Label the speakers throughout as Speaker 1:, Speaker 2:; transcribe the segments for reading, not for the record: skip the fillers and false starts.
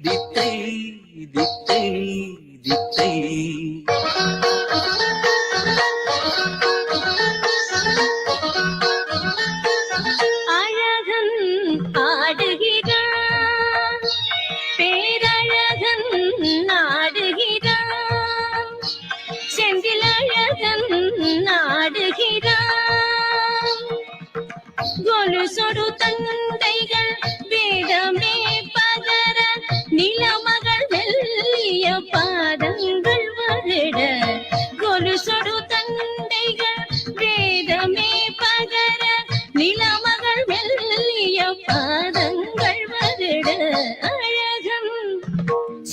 Speaker 1: தித்தை தித்தை தித்தை.
Speaker 2: அழகன் ஆடுகிறான், பேரழகன் ஆடுகிறான், செந்தில் அழகன் ஆடுகிறான். கொலுசொடு தந்தைகள் வேதமே பகர, நிலமகள் மெல்லிய பாதங்கள் வருட. கொலுசொடு தந்தைகள் வேதமே பகர, நிலமகள் மெல்லிய பாதங்கள் வருட. அழகன்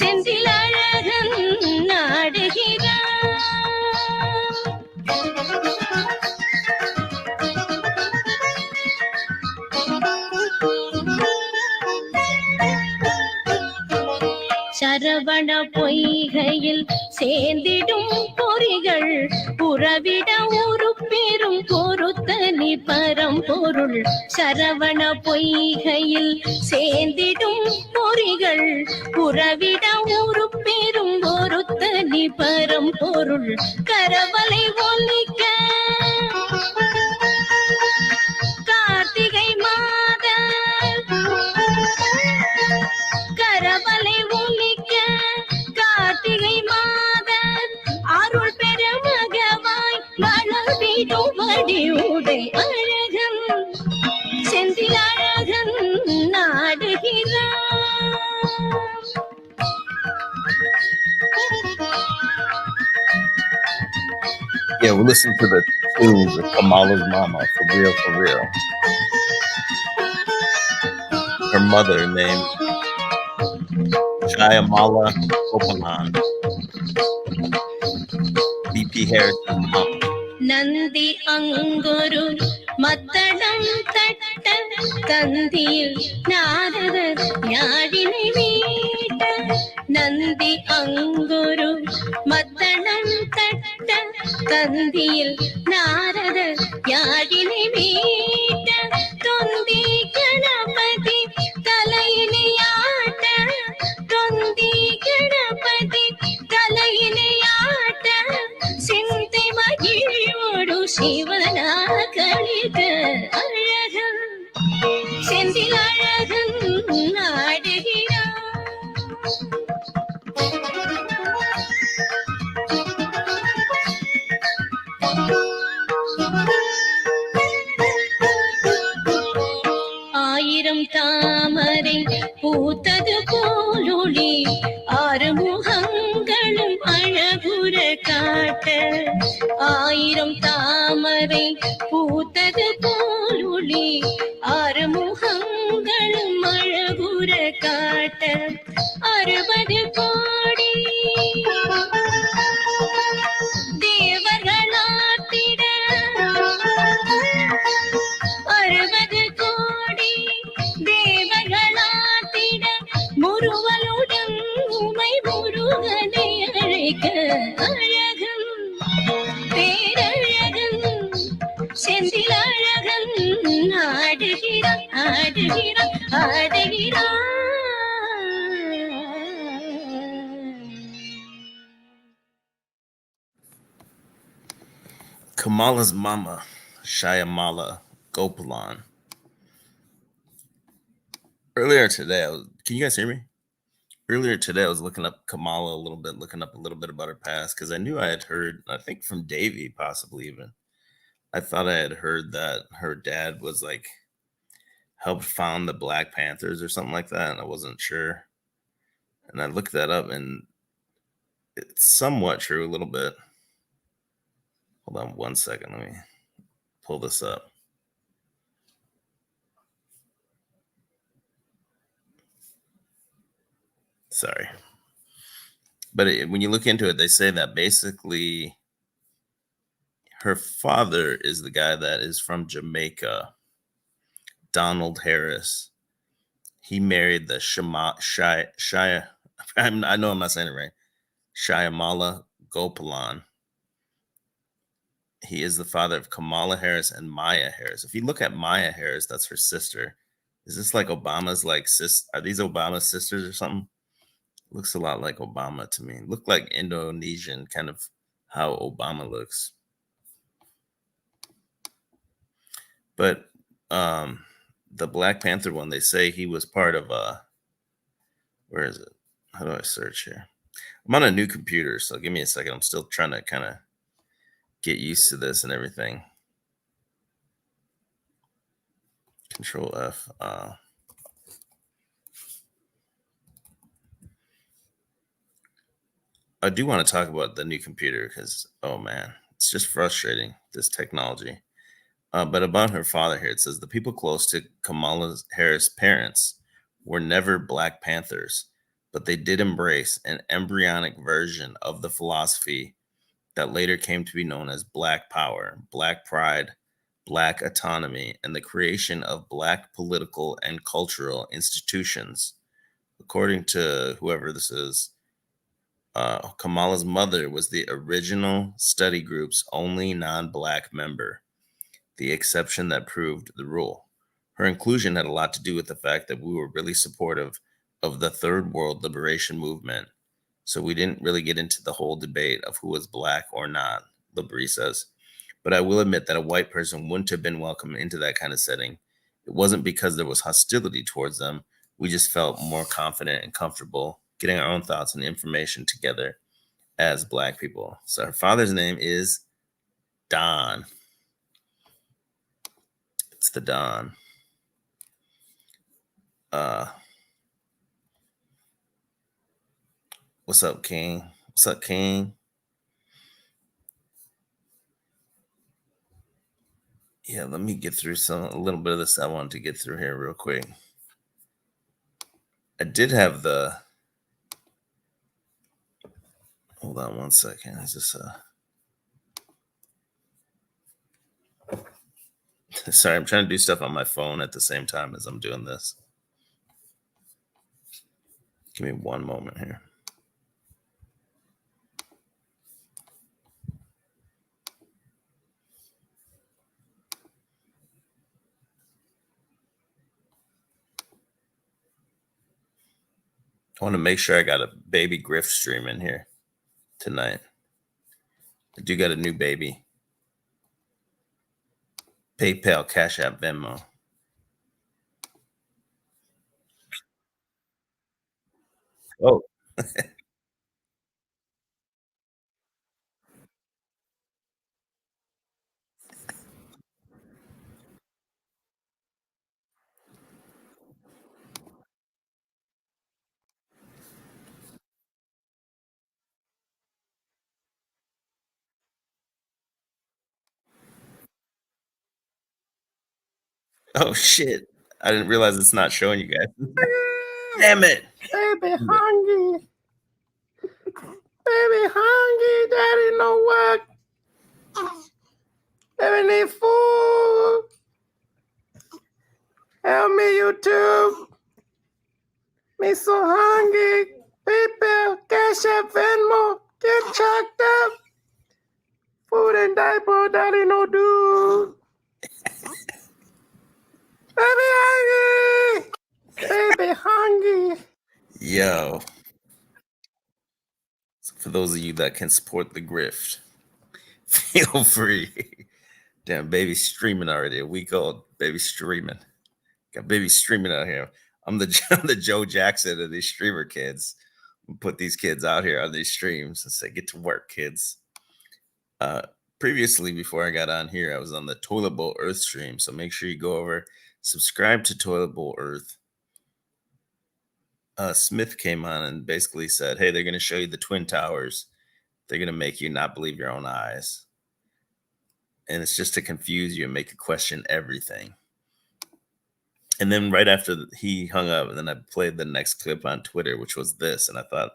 Speaker 2: செந்தில் அழகன் ஆடுகிறான். சரவண பொய்கையில் சேர்ந்திடும் பொறிகள், புறவிட உருப்பெரும் பொருத்தனி பரம்பொருள். சரவண பொய்கையில் சேர்ந்திடும் பொறிகள், புறவிட உருப்பெரும் பொருத்தனி பரம்பொருள். கரவலை ஒலிக்க கார்த்திகை மாத, கரவலை ஒலிக்க கார்த்திகை மாதன், அருள் பெற மகவாய் வளர்ந்திடும் வடிவுடை. அழகன் செந்தில் அழகன் நாடுகிறான்.
Speaker 3: Yeah, we'll listen to the tunes of Kamala's mama, for real, for real. Her mother named Shyamala Gopalan, B.P. Harris's mom.
Speaker 2: Nandi அங்கொரு மத்தளம் தட்ட, தந்தியில் நாரதர் யாழினை மீட்ட. நந்தி அங்கொரு மத்தளம் தட்ட, தந்தியில் நாரதர் யாழினை மீட்ட. தொந்தி கணபதி தலையினை ஆட்ட, தொந்தி கணபதி தலையினை ஆட்ட. சிந்தை மகிழ்வோடு சிவனா கழித்த. அழகன் செந்தில் அழகன் ஆடுகிறான். ஆயிரம் தாமரை பூத்தது போலொளி, ஆறு முகங்களும் அழகுற காட்ட. ஆயிரம் தாமரை பூத்தது போலொளி, ஆறு முகங்களும் அழகுற காட்ட. 60 கோடி தேவர்களாத்திட, 60 கோடி தேவர்களாத்திட. முருவலுடன் உமை முருகனை அழைக்க. அழகன் பேரழகன் செந்தில் அழகன் ஆடுகிறான், ஆடுகிறான், ஆடுகிறான்.
Speaker 3: Kamala's mama, Shyamala Gopalan. Earlier today, can you guys hear me? Earlier today, I was looking up Kamala a little bit, looking up a little bit about her past, because I knew I had heard, I think from Davey, possibly even. I thought I had heard that her dad was like, helped found the Black Panthers or something like that, and I wasn't sure. And I looked that up, and it's somewhat true, a little bit. Hold on 1 second. Let me pull this up. Sorry. But when you look into it, they say that basically her father is the guy that is from Jamaica, Donald Harris. He married the I know I'm not saying it right, Shyamala Gopalan. He is the father of Kamala Harris and Maya Harris. If you look at Maya Harris, that's her sister. Is this like Obama's like are these Obama's sisters or something? Looks a lot like Obama to me. Look like Indonesian, kind of how Obama looks. But the Black Panther one, they say he was part of where is it? How do I search here? I'm on a new computer, so give me a second. I'm still trying to kind of get used to this and everything. Control F. I do want to talk about the new computer because, oh man, it's just frustrating, this technology. But about her father here, it says the people close to Kamala Harris' parents were never Black Panthers, but they did embrace an embryonic version of the philosophy that later came to be known as Black Power, Black Pride, Black Autonomy, and the creation of Black political and cultural institutions. According to whoever this is, Kamala's mother was the original study group's only non-Black member, the exception that proved the rule. Her inclusion had a lot to do with the fact that we were really supportive of the Third World Liberation Movement. So we didn't really get into the whole debate of who was Black or not, Labrie says. But I will admit that a white person wouldn't have been welcome into that kind of setting. It wasn't because there was hostility towards them. We just felt more confident and comfortable getting our own thoughts and information together as Black people. So her father's name is Don. It's the Don. What's up, King? What's up, King? Yeah, let me get through a little bit of this I wanted to get through here real quick. I did have hold on one second. Is this sorry, I'm trying to do stuff on my phone at the same time as I'm doing this. Give me one moment here. I want to make sure I got a baby Griff stream in here tonight. I do got a new baby. PayPal, Cash App, Venmo. Oh. Oh shit. I didn't realize it's not showing you guys. Damn it.
Speaker 4: Baby hungry. Baby hungry. Daddy no work. Baby need food. Help me, YouTube. Me so hungry. PayPal, Cash App, Venmo. Get chucked up. Food and diaper. Daddy no do. Baby hungry. Baby hungry.
Speaker 3: Yo. So for those of you that can support the grift, feel free. Damn, baby streaming already. A week old. Baby streaming. Got baby streaming out here. I'm the Joe Jackson of these streamer kids. Put these kids out here on these streams and say, get to work, kids. Previously, before I got on here, I was on the Toilet Bowl Earth stream. So make sure you go over, subscribe to Toilet Bowl Earth. Smith came on and basically said, hey, they're going to show you the Twin Towers. They're going to make you not believe your own eyes. And it's just to confuse you and make you question everything. And then right after he hung up, and then I played the next clip on Twitter, which was this. And I thought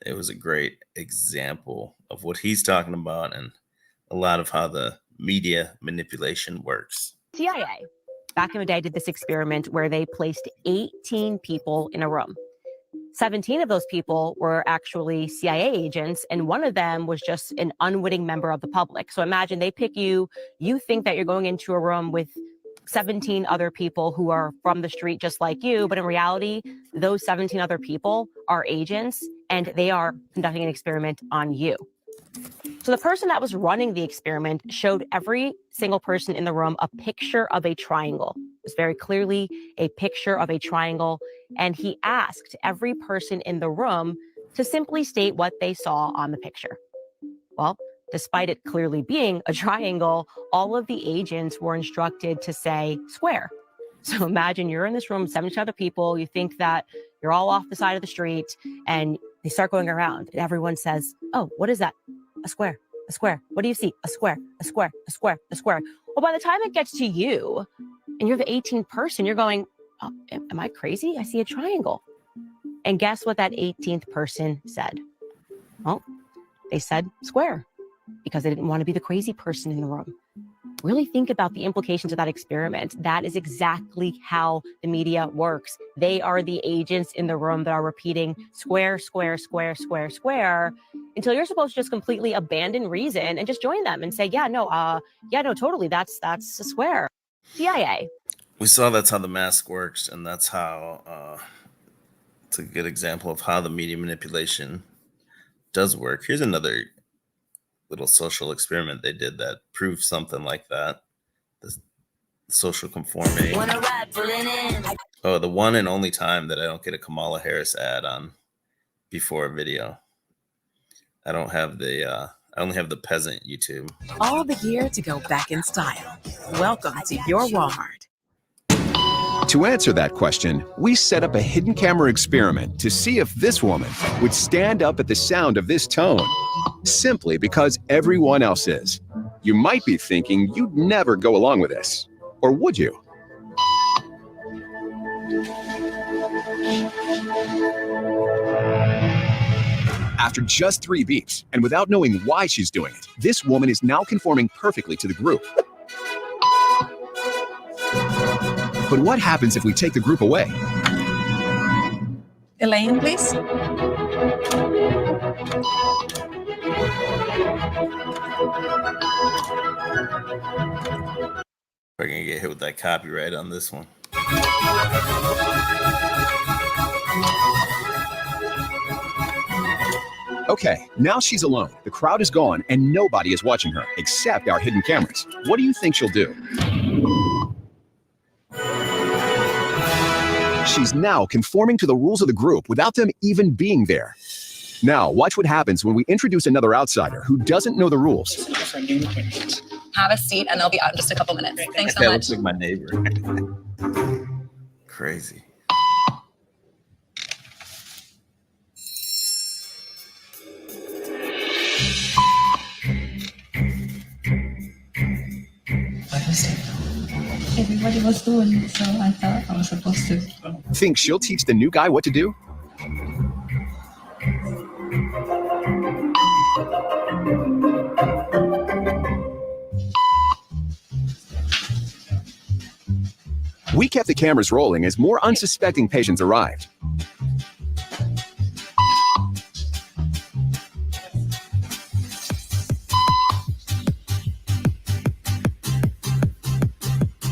Speaker 3: it was a great example of what he's talking about and a lot of how the media manipulation works.
Speaker 5: CIA, back in the day, did this experiment where they placed 18 people in a room. 17 of those people were actually CIA agents, and one of them was just an unwitting member of the public. So imagine they pick you, you think that you're going into a room with 17 other people who are from the street just like you, but in reality, those 17 other people are agents and they are conducting an experiment on you. So the person that was running the experiment showed every single person in the room a picture of a triangle. It was very clearly a picture of a triangle. And he asked every person in the room to simply state what they saw on the picture. Well, despite it clearly being a triangle, all of the agents were instructed to say square. So imagine you're in this room, 70 other people, you think that you're all off the side of the street, and they start going around, and everyone says, oh, what is that? A square, a square. What do you see? A square, a square, a square, a square. Well, by the time it gets to you, and you're the 18th person, you're going, oh, am I crazy? I see a triangle. And guess what that 18th person said? Well, they said square, because they didn't want to be the crazy person in the room. Really think about the implications of that experiment. That is exactly how the media works. They are the agents in the room that are repeating square, square, square, square, square, until you're supposed to just completely abandon reason and just join them and say, yeah, no, totally, that's a square. CIA.
Speaker 3: We saw that's how the mask works, and that's how it's a good example of how the media manipulation does work. Here's another little social experiment they did that proved something like that. The social conformity. Oh, the one and only time that I don't get a Kamala Harris ad on before a video. I don't have the I only have the peasant YouTube.
Speaker 6: All the gear to go back in style. Welcome to your Walmart.
Speaker 7: To answer that question, we set up a hidden camera experiment to see if this woman would stand up at the sound of this tone, simply because everyone else is. You might be thinking you'd never go along with this, or would you? After just 3 beeps, and without knowing why she's doing it, this woman is now conforming perfectly to the group. But what happens if we take the group away?
Speaker 6: Elaine, please.
Speaker 3: We're gonna get hit with that copyright on this one.
Speaker 7: Okay, now she's alone. The crowd is gone and nobody is watching her except our hidden cameras. What do you think she'll do? She's now conforming to the rules of the group without them even being there. Now, watch what happens when we introduce another outsider who doesn't know the rules.
Speaker 8: Have a seat, and they'll be out in just a couple minutes. Thanks so
Speaker 3: That
Speaker 8: much.
Speaker 3: looks like my neighbor. Crazy.
Speaker 9: Everybody was doing it, so I thought I was supposed to.
Speaker 7: Think she'll teach the new guy what to do? We kept the cameras rolling as more unsuspecting patients arrived.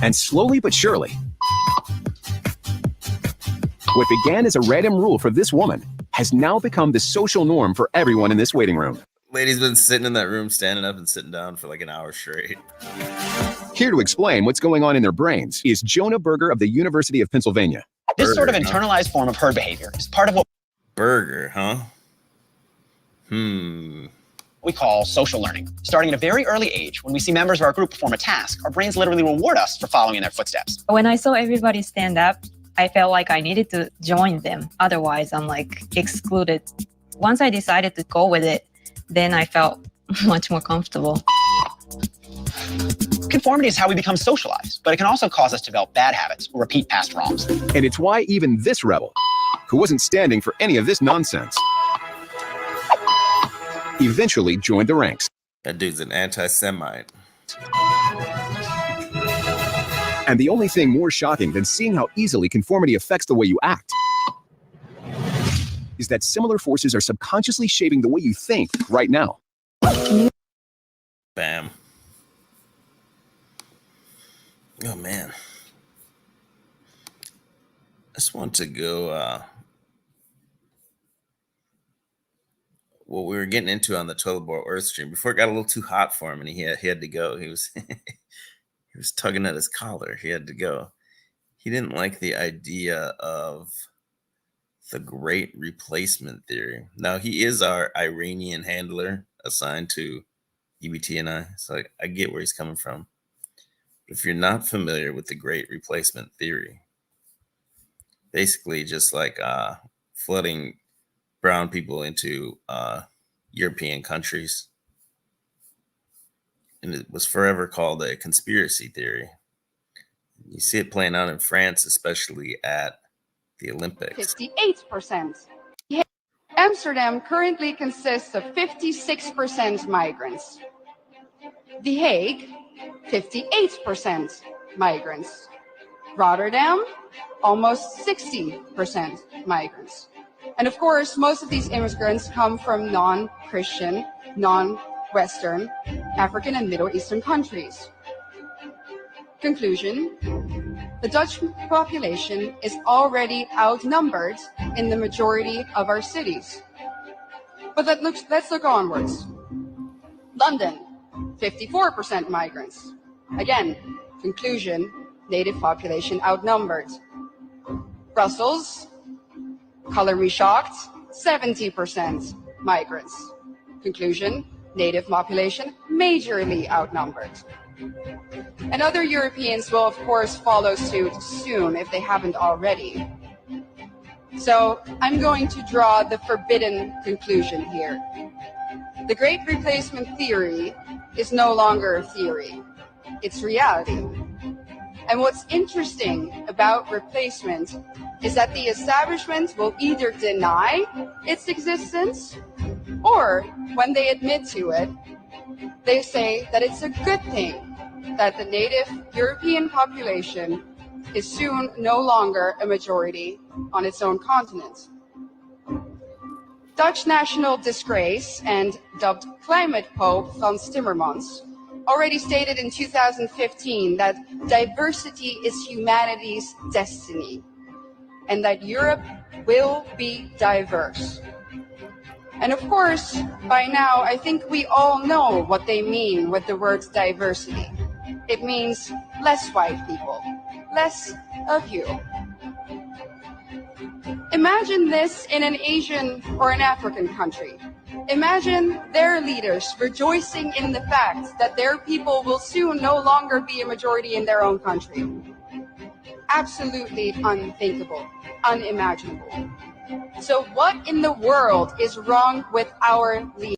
Speaker 7: And slowly but surely, what began as a random rule for this woman has now become the social norm for everyone in this waiting room.
Speaker 3: Lady's been sitting in that room, standing up and sitting down for like an hour straight.
Speaker 7: Here to explain what's going on in their brains is Jonah Berger of the University of Pennsylvania.
Speaker 10: This sort of internalized form of herd behavior is part of what
Speaker 3: Burger, huh?
Speaker 10: we call social learning. Starting at a very early age, when we see members of our group perform a task, our brains literally reward us for following in their footsteps.
Speaker 9: When I saw everybody stand up, I felt like I needed to join them. Otherwise, I'm like excluded. Once I decided to go with it, then I felt much more comfortable.
Speaker 10: Conformity is how we become socialized, but it can also cause us to develop bad habits or repeat past wrongs.
Speaker 7: And it's why even this rebel, who wasn't standing for any of this nonsense, eventually joined the ranks.
Speaker 3: That dude's an anti-Semite.
Speaker 7: And the only thing more shocking than seeing how easily conformity affects the way you act is that similar forces are subconsciously shaping the way you think right now.
Speaker 3: Bam. Oh man, I just want to go. What we were getting into on the toilet bowl Earth stream before it got a little too hot for him, and he had to go. He was he was tugging at his collar. He had to go. He didn't like the idea of the great replacement theory. Now, he is our Iranian handler assigned to EBT and I, so I get where he's coming from. If you're not familiar with the great replacement theory, basically just like flooding brown people into European countries, and it was forever called a conspiracy theory. You see it playing out in France, especially at the Olympics.
Speaker 11: 58%. Amsterdam currently consists of 56% migrants. The Hague, 58% migrants. Rotterdam, almost 60% migrants. And of course, most of these immigrants come from non-Christian, non-Western, African and Middle Eastern countries. Conclusion: the Dutch population is already outnumbered in the majority of our cities. But let's look onwards. London, 54% migrants. Again, conclusion, native population outnumbered. Brussels, color me shocked, 70% migrants. Conclusion, native population majorly outnumbered. And other Europeans will, of course, follow suit soon if they haven't already. So I'm going to draw the forbidden conclusion here. The Great Replacement Theory is no longer a theory. It's reality. And what's interesting about replacement is that the establishment will either deny its existence, or when they admit to it, they say that it's a good thing that the native European population is soon no longer a majority on its own continent. Dutch national disgrace and dubbed climate pope Frans Timmermans already stated in 2015 that diversity is humanity's destiny and that Europe will be diverse. And of course, by now, I think we all know what they mean with the word diversity. It means less white people, less of you. Imagine this in an Asian or an African country. Imagine their leaders rejoicing in the fact that their people will soon no longer be a majority in their own country. Absolutely unthinkable, unimaginable. So what in the world is wrong with our leaders?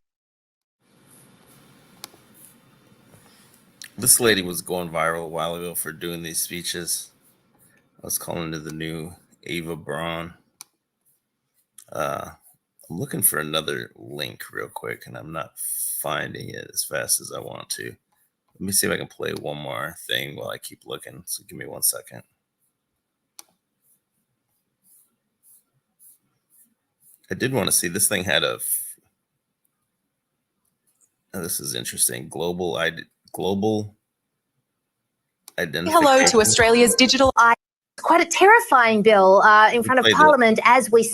Speaker 3: This lady was going viral a while ago for doing these speeches. I was calling her the new Ava Braun. I'm looking for another link real quick, and I'm not finding it as fast as I want to. Let me see if I can play one more thing while I keep looking. So give me 1 second. I did want to see, this thing had a, oh, this is interesting, global identification.
Speaker 6: Hello to Australia's digital eye.
Speaker 12: Quite a terrifying bill in front of Parliament as we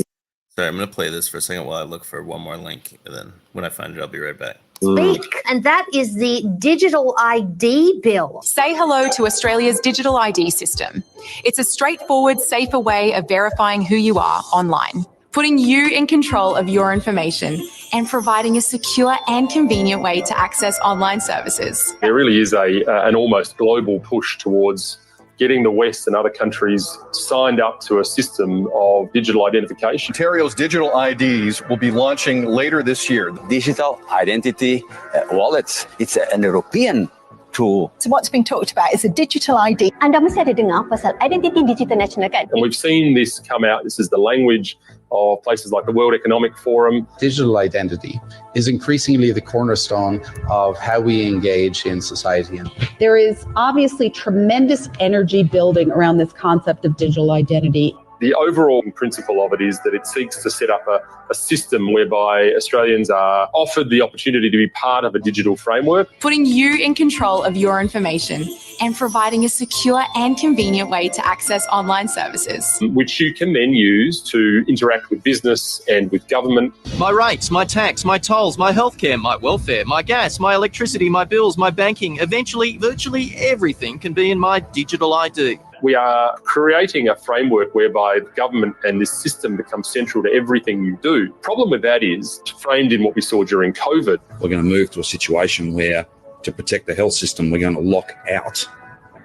Speaker 3: Sorry, I'm going to play this for a second while I look for one more link, and then when I find it, I'll be right back.
Speaker 12: speak, and that is the digital ID bill.
Speaker 6: Say hello to Australia's digital ID system. It's a straightforward, safer way of verifying who you are online, putting you in control of your information and providing a secure and convenient way to access online services.
Speaker 13: There really is an almost global push towards getting the West and other countries signed up to a system of digital identification.
Speaker 14: Ontario's digital IDs will be launching later this year.
Speaker 15: Digital identity wallets, it's an European tool.
Speaker 16: So what's being talked about is a digital ID.
Speaker 17: Anda mesti ada dengar pasal identity digital nasional kan?
Speaker 13: And we've seen this come out. This is the language of places like the World Economic Forum.
Speaker 18: Digital identity is increasingly the cornerstone of how we engage in society.
Speaker 19: There is obviously tremendous energy building around this concept of digital identity.
Speaker 13: The overall principle of it is that it seeks to set up a system whereby Australians are offered the opportunity to be part of a digital framework.
Speaker 6: Putting you in control of your information and providing a secure and convenient way to access online services.
Speaker 13: Which you can then use to interact with business and with government.
Speaker 19: My rates, my tax, my tolls, my healthcare, my welfare, my gas, my electricity, my bills, my banking. Eventually, virtually everything can be in my digital ID.
Speaker 13: We are creating a framework whereby the government and this system becomes central to everything you do. Problem with that is framed in what we saw during COVID.
Speaker 20: We're going to move to a situation where, to protect the health system, we're going to lock out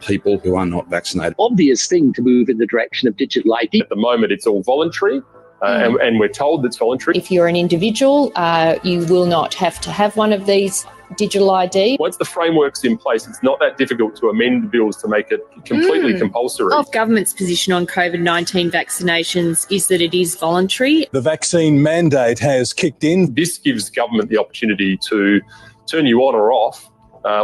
Speaker 20: people who are not vaccinated.
Speaker 21: Obvious thing to move in the direction of digital ID.
Speaker 13: At the moment, it's all voluntary. And we're told it's voluntary.
Speaker 22: If you're an individual, you will not have to have one of these digital ID.
Speaker 13: Once the framework's in place, it's not that difficult to amend bills to make it completely compulsory.
Speaker 23: The government's position on COVID-19 vaccinations is that it is voluntary.
Speaker 24: The vaccine mandate has kicked in.
Speaker 13: This gives government the opportunity to turn you on or off,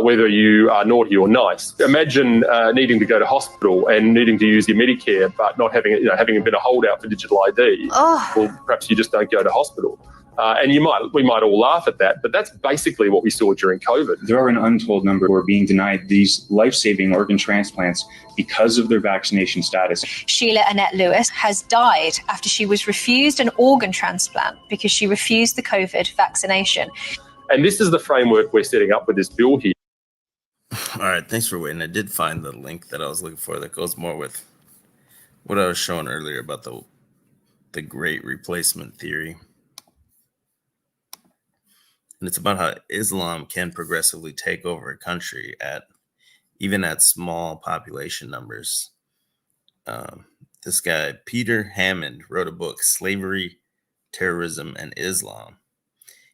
Speaker 13: whether you are naughty or nice. Imagine needing to go to hospital and needing to use your Medicare, but not having, having been a holdout for digital ID.
Speaker 12: Oh.
Speaker 13: Well, perhaps you just don't go to hospital. And we might all laugh at that, but that's basically what we saw during COVID.
Speaker 25: There are an untold number who are being denied these life-saving organ transplants because of their vaccination status.
Speaker 26: Sheila Annette Lewis has died after she was refused an organ transplant because she refused the COVID vaccination.
Speaker 13: And this is the framework we're setting up with this bill here.
Speaker 3: All right, thanks for waiting. I did find the link that I was looking for that goes more with what I was showing earlier about the great replacement theory. And it's about how Islam can progressively take over a country even at small population numbers. This guy, Peter Hammond, wrote a book, Slavery, Terrorism, and Islam.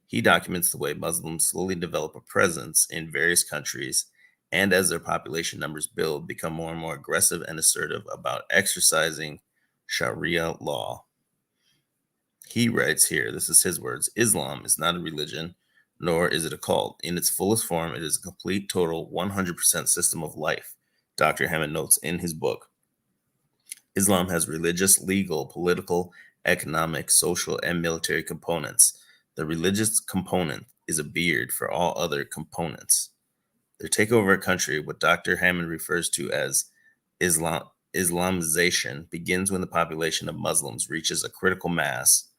Speaker 3: He documents the way Muslims slowly develop a presence in various countries and as their population numbers build, become more and more aggressive and assertive about exercising Sharia law. He writes here, this is his words, Islam is not a religion, nor is it a cult. In its fullest form, it is a complete, total, 100% system of life, Dr. Hammond notes in his book. Islam has religious, legal, political, economic, social, and military components. The religious component is a beard for all other components. Their takeover of a country, what Dr. Hammond refers to as Islamization, begins when the population of Muslims reaches a critical mass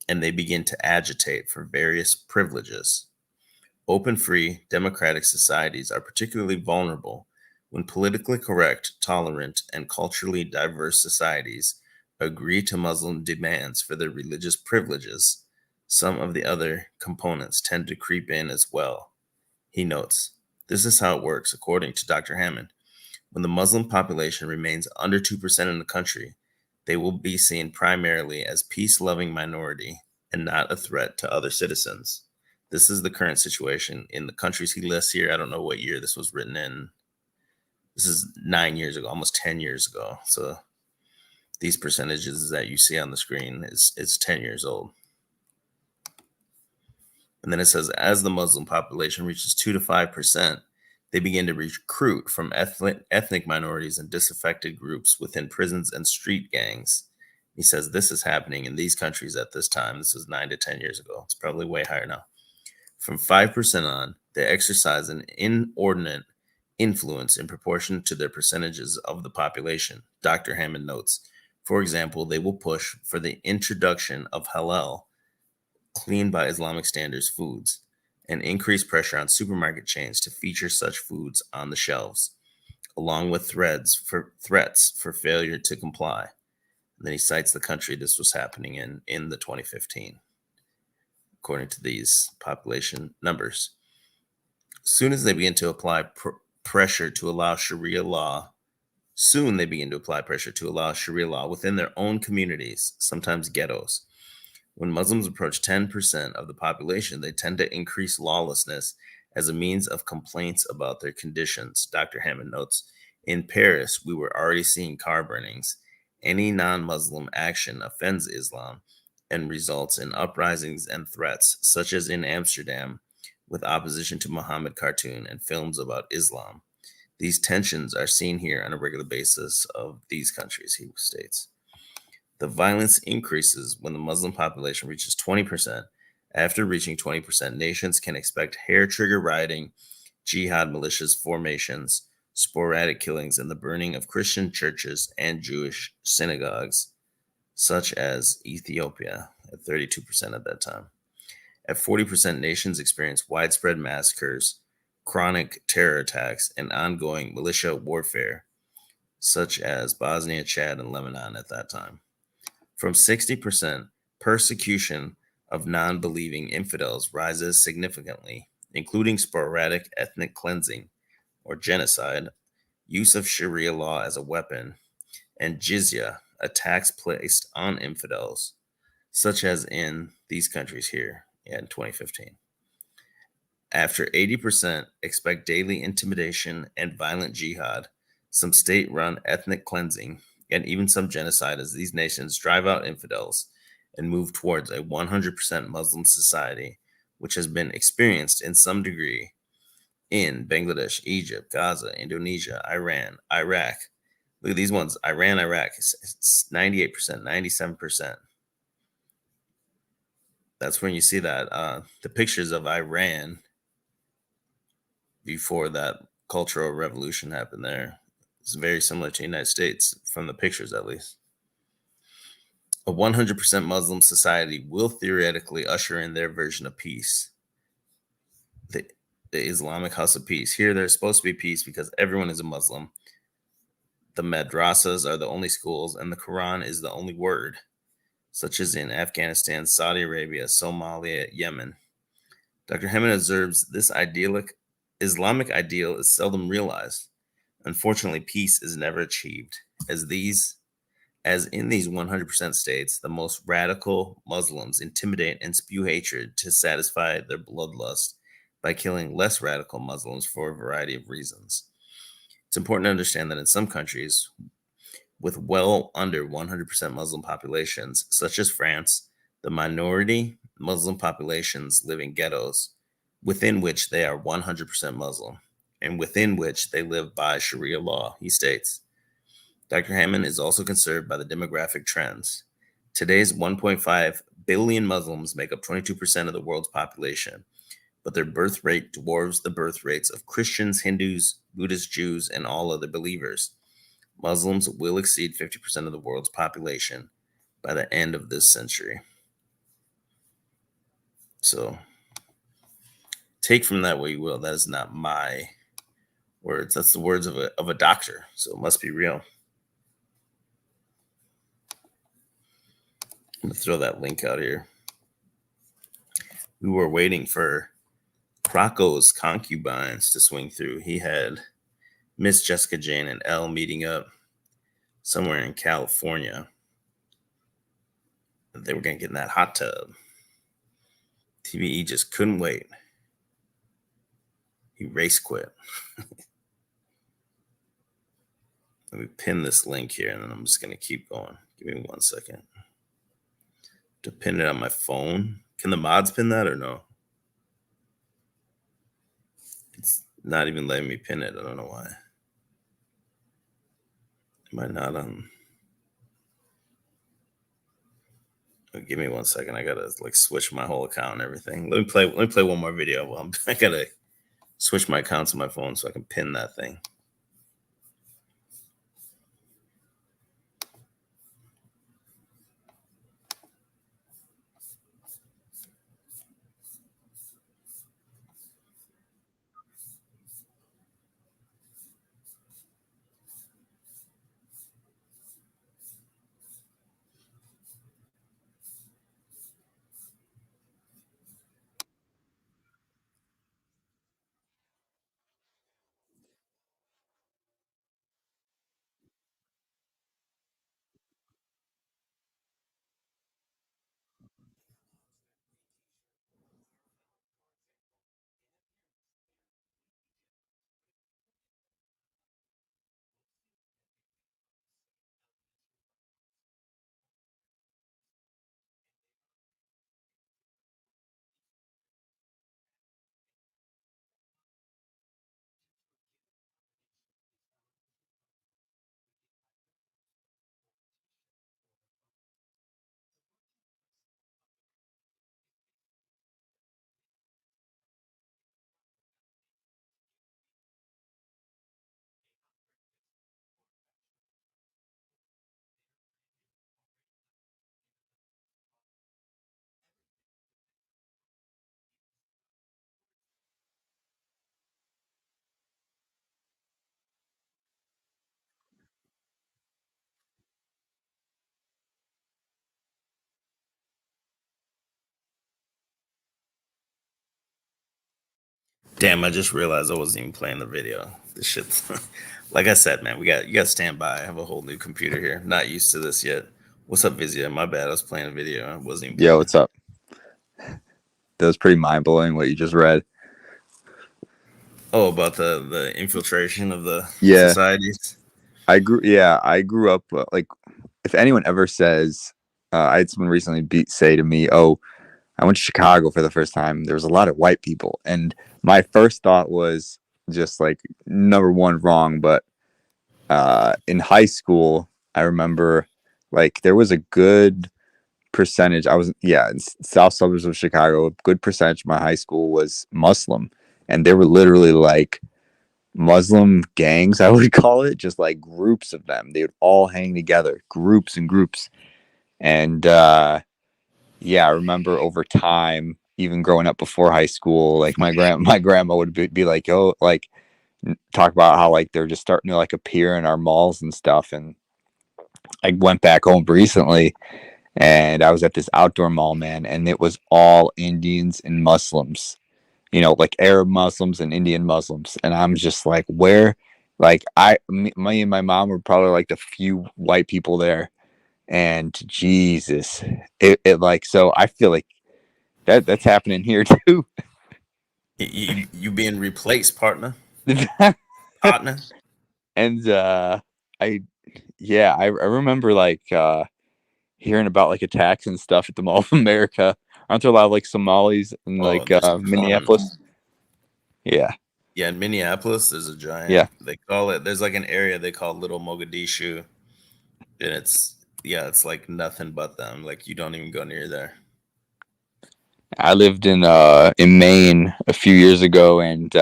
Speaker 3: and they begin to agitate for various privileges. Open, free, democratic societies are particularly vulnerable when politically correct, tolerant, and culturally diverse societies agree to Muslim demands for their religious privileges. Some of the other components tend to creep in as well. He notes, this is how it works, according to Dr. Hammond. When the Muslim population remains under 2% in the country, they will be seen primarily as peace-loving minority and not a threat to other citizens. This is the current situation in the countries he lists here. I don't know what year this was written in. This is 9 years ago, almost 10 years ago. So these percentages that you see on the screen is 10 years old. And then it says, as the Muslim population reaches 2 to 5%, they begin to recruit from ethnic minorities and disaffected groups within prisons and street gangs. He says this is happening in these countries at this time. This is 9 to 10 years ago. It's probably way higher now. From 5% on, they exercise an inordinate influence in proportion to their percentages of the population. Dr. Hammond notes, for example, they will push for the introduction of halal, clean by Islamic standards foods, and increase pressure on supermarket chains to feature such foods on the shelves, along with threats for failure to comply. And then he cites the country this was happening in the 2015, according to these population numbers. Soon as they begin to apply pressure to allow Sharia law, within their own communities, sometimes ghettos. When Muslims approach 10% of the population, they tend to increase lawlessness as a means of complaints about their conditions. Dr. Hammond notes, in Paris, we were already seeing car burnings. Any non-Muslim action offends Islam and results in uprisings and threats, such as in Amsterdam, with opposition to Muhammad cartoon and films about Islam. These tensions are seen here on a regular basis of these countries, he states. The violence increases when the Muslim population reaches 20%. After reaching 20%, nations can expect hair trigger rioting, jihad militias formations, sporadic killings, and the burning of Christian churches and Jewish synagogues, such as Ethiopia at 32% at that time. At 40%, nations experience widespread massacres, chronic terror attacks, and ongoing militia warfare, such as Bosnia, Chad, and Lebanon at that time. From 60%, persecution of non-believing infidels rises significantly, including sporadic ethnic cleansing or genocide, use of Sharia law as a weapon, and jizya, a tax placed on infidels, such as in these countries here in 2015. After 80% expect daily intimidation and violent jihad, some state-run ethnic cleansing, and even some genocide as these nations drive out infidels and move towards a 100% Muslim society, which has been experienced in some degree in Bangladesh, Egypt, Gaza, Indonesia, Iran, Iraq. Look at these ones. Iran, Iraq, it's 98%, 97%. That's when you see that. The pictures of Iran before that cultural revolution happened there. It's very similar to the United States, from the pictures at least. A 100% Muslim society will theoretically usher in their version of peace. The Islamic house of peace. Here there's supposed to be peace because everyone is a Muslim. The madrasas are the only schools, and the Quran is the only word, such as in Afghanistan, Saudi Arabia, Somalia, Yemen. Dr. Hammond observes this idyllic Islamic ideal is seldom realized. Unfortunately, peace is never achieved, as in these 100% states, the most radical Muslims intimidate and spew hatred to satisfy their bloodlust by killing less radical Muslims for a variety of reasons. It's important to understand that in some countries with well under 100% Muslim populations, such as France, the minority Muslim populations live in ghettos within which they are 100% Muslim and within which they live by Sharia law, he states. Dr. Hammond is also concerned by the demographic trends. Today's 1.5 billion Muslims make up 22% of the world's population, but their birth rate dwarfs the birth rates of Christians, Hindus, Buddhists, Jews, and all other believers. Muslims will exceed 50% of the world's population by the end of this century. So take from that what you will. That is not my words. That's the words of a doctor. So it must be real. I'm going to throw that link out here. We were waiting for Rocco's concubines to swing through. He had Miss Jessica Jane and Elle meeting up somewhere in California. They were going to get in that hot tub. TVE just couldn't wait. He race quit. Let me pin this link here, and then I'm just going to keep going. Give me 1 second. To pin it on my phone. Can the mods pin that or no? It's not even letting me pin it. I don't know why. Am I not on? Give me 1 second. I gotta switch my whole account and everything. Let me play one more video. Well, I gotta switch my accounts on my phone so I can pin that thing. Damn, I just realized I wasn't even playing the video. This shit, like I said, man, you got to stand by. I have a whole new computer here. Not used to this yet. What's up, Vizia? My bad. I was playing a video. I wasn't even.
Speaker 1: Yo, what's up? That was pretty mind blowing what you just read.
Speaker 3: Oh, about the infiltration of the
Speaker 1: Yeah.
Speaker 3: societies.
Speaker 1: I grew up like, if anyone ever says, I had someone recently say to me, "Oh, I went to Chicago for the first time. There was a lot of white people," and my first thought was just like, number one, wrong. But in high school, I remember like there was a good percentage. I was in south suburbs of Chicago. A good percentage of my high school was Muslim, and they were literally like Muslim gangs, I would call it, just like groups of them. They would all hang together, groups and groups. And I remember over time, even growing up before high school, like my grandma would be like, "Oh, like talk about how like they're just starting to like appear in our malls and stuff." And I went back home recently and I was at this outdoor mall, man, and it was all Indians and Muslims, like Arab Muslims and Indian Muslims. And I'm just like, where, like me and my mom were probably like the few white people there. And Jesus, it like, so I feel like that's happening here too.
Speaker 3: You being replaced, partner.
Speaker 1: And I remember like hearing about like attacks and stuff at the Mall of America. Aren't there a lot of like Somalis in like Minneapolis? Yeah.
Speaker 3: Yeah, in Minneapolis, there's a giant.
Speaker 1: Yeah.
Speaker 3: They call it. There's like an area they call Little Mogadishu, and it's like nothing but them. Like you don't even go near there.
Speaker 1: I lived in Maine a few years ago, and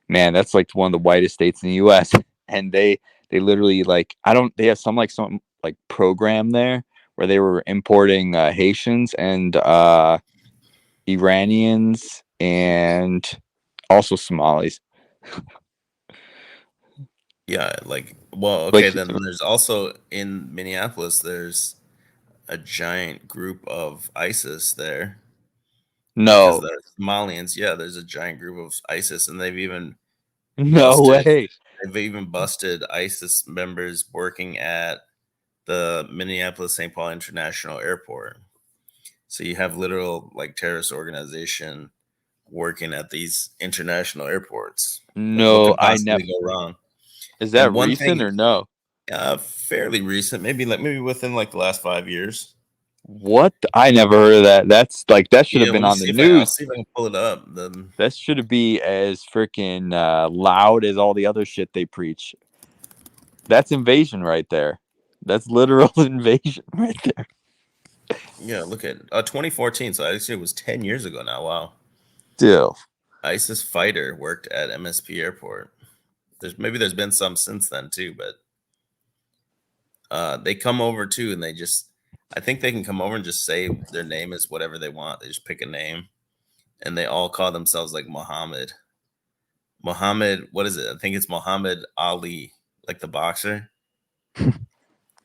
Speaker 1: man, that's like one of the whitest states in the U.S. And they literally like they have some program there where they were importing Haitians and Iranians and also Somalis.
Speaker 3: Yeah, okay, then there's also in Minneapolis, there's a giant group of ISIS there.
Speaker 1: No.
Speaker 3: Because the Somalians, there's a giant group of ISIS, and they've even
Speaker 1: way.
Speaker 3: They've even busted ISIS members working at the Minneapolis St. Paul International Airport. So you have literal like terrorist organization working at these international airports.
Speaker 1: No,
Speaker 3: I never go wrong.
Speaker 1: Is that recent or no?
Speaker 3: Fairly recent, maybe within like the last 5 years.
Speaker 1: What? I never heard of that. That's like that should have been on the news.
Speaker 3: I'll see if I can pull it up.
Speaker 1: That should be as freaking loud as all the other shit they preach. That's invasion right there. That's literal invasion right there.
Speaker 3: Yeah, look at 2014. So actually, it was 10 years ago now. Wow.
Speaker 1: Still,
Speaker 3: ISIS fighter worked at MSP Airport. There's been some since then too, but they come over too, and I think they can come over and just say their name is whatever they want. They just pick a name, and they all call themselves like Muhammad. What is it? I think it's Muhammad Ali, like the boxer.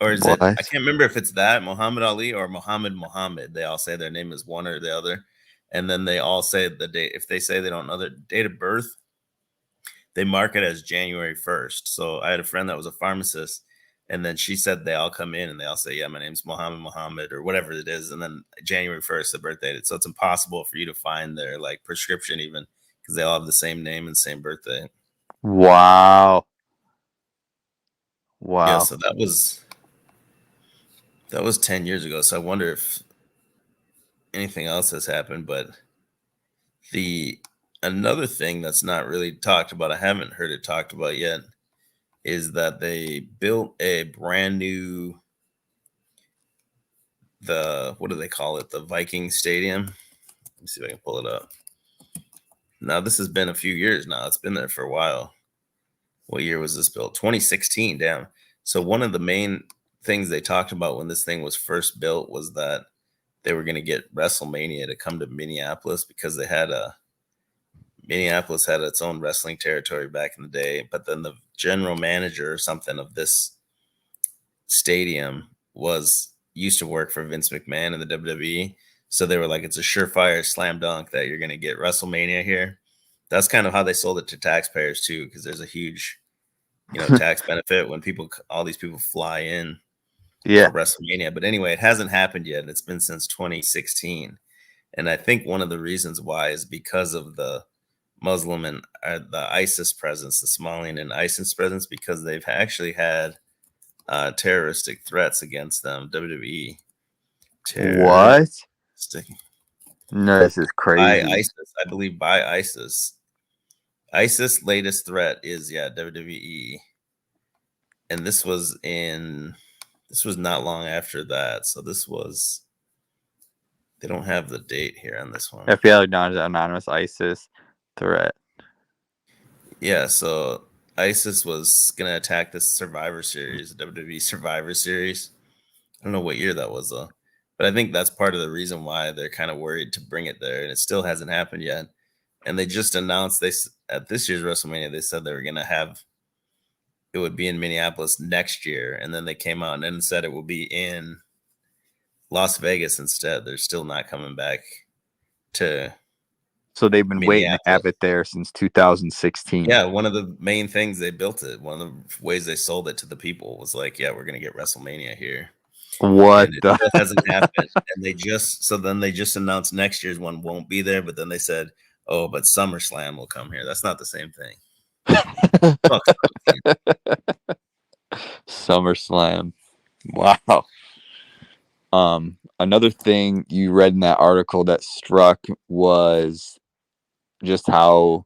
Speaker 3: Or is it? I can't remember if it's that Muhammad Ali or Muhammad. They all say their name is one or the other, and then they all say the date. If they say they don't know their date of birth, they mark it as January 1st. So I had a friend that was a pharmacist, and then she said they all come in and they all say, "Yeah, my name's Muhammad or whatever it is," and then January 1st, the birth date. So it's impossible for you to find their like prescription even because they all have the same name and same birthday.
Speaker 1: Wow.
Speaker 3: Yeah, so that was 10 years ago. So I wonder if anything else has happened. But another thing that's not really talked about, I haven't heard it talked about yet, is that they built a brand new, what do they call it? The Viking Stadium. Let me see if I can pull it up. Now, this has been a few years now. It's been there for a while. What year was this built? 2016, damn. So one of the main things they talked about when this thing was first built was that they were going to get WrestleMania to come to Minneapolis because Minneapolis had its own wrestling territory back in the day, but then the general manager or something of this stadium used to work for Vince McMahon in the WWE. So they were like, it's a surefire slam dunk that you're going to get WrestleMania here. that's kind of how they sold it to taxpayers too, because there's a huge, tax benefit when all these people fly in
Speaker 1: Yeah.
Speaker 3: for WrestleMania. But anyway, it hasn't happened yet. It's been since 2016. And I think one of the reasons why is because of the Muslim and the ISIS presence, the Somalian and ISIS presence, because they've actually had terroristic threats against them. WWE.
Speaker 1: What? No, this is
Speaker 3: By
Speaker 1: crazy.
Speaker 3: ISIS, I believe by ISIS. ISIS' latest threat is WWE. And this was not long after that. So they don't have the date here on this one.
Speaker 1: FBI anonymous ISIS threat.
Speaker 3: Yeah, so ISIS was gonna attack this Survivor Series, WWE Survivor Series. I don't know what year that was though, but I think that's part of the reason why they're kind of worried to bring it there, and it still hasn't happened yet. And they just announced at this year's WrestleMania, they said they were gonna have it would be in Minneapolis next year, and then they came out and then said it will be in Las Vegas instead. They're still not coming back to.
Speaker 1: So they've been waiting to have it there since 2016.
Speaker 3: Yeah, one of the main things they built it, one of the ways they sold it to the people was like, yeah, we're gonna get WrestleMania here.
Speaker 1: What
Speaker 3: and it still hasn't happened. And then they just announced next year's one won't be there, but then they said, oh, but SummerSlam will come here. That's not the same thing. Fuck
Speaker 1: SummerSlam. Wow. Another thing you read in that article that struck was just how,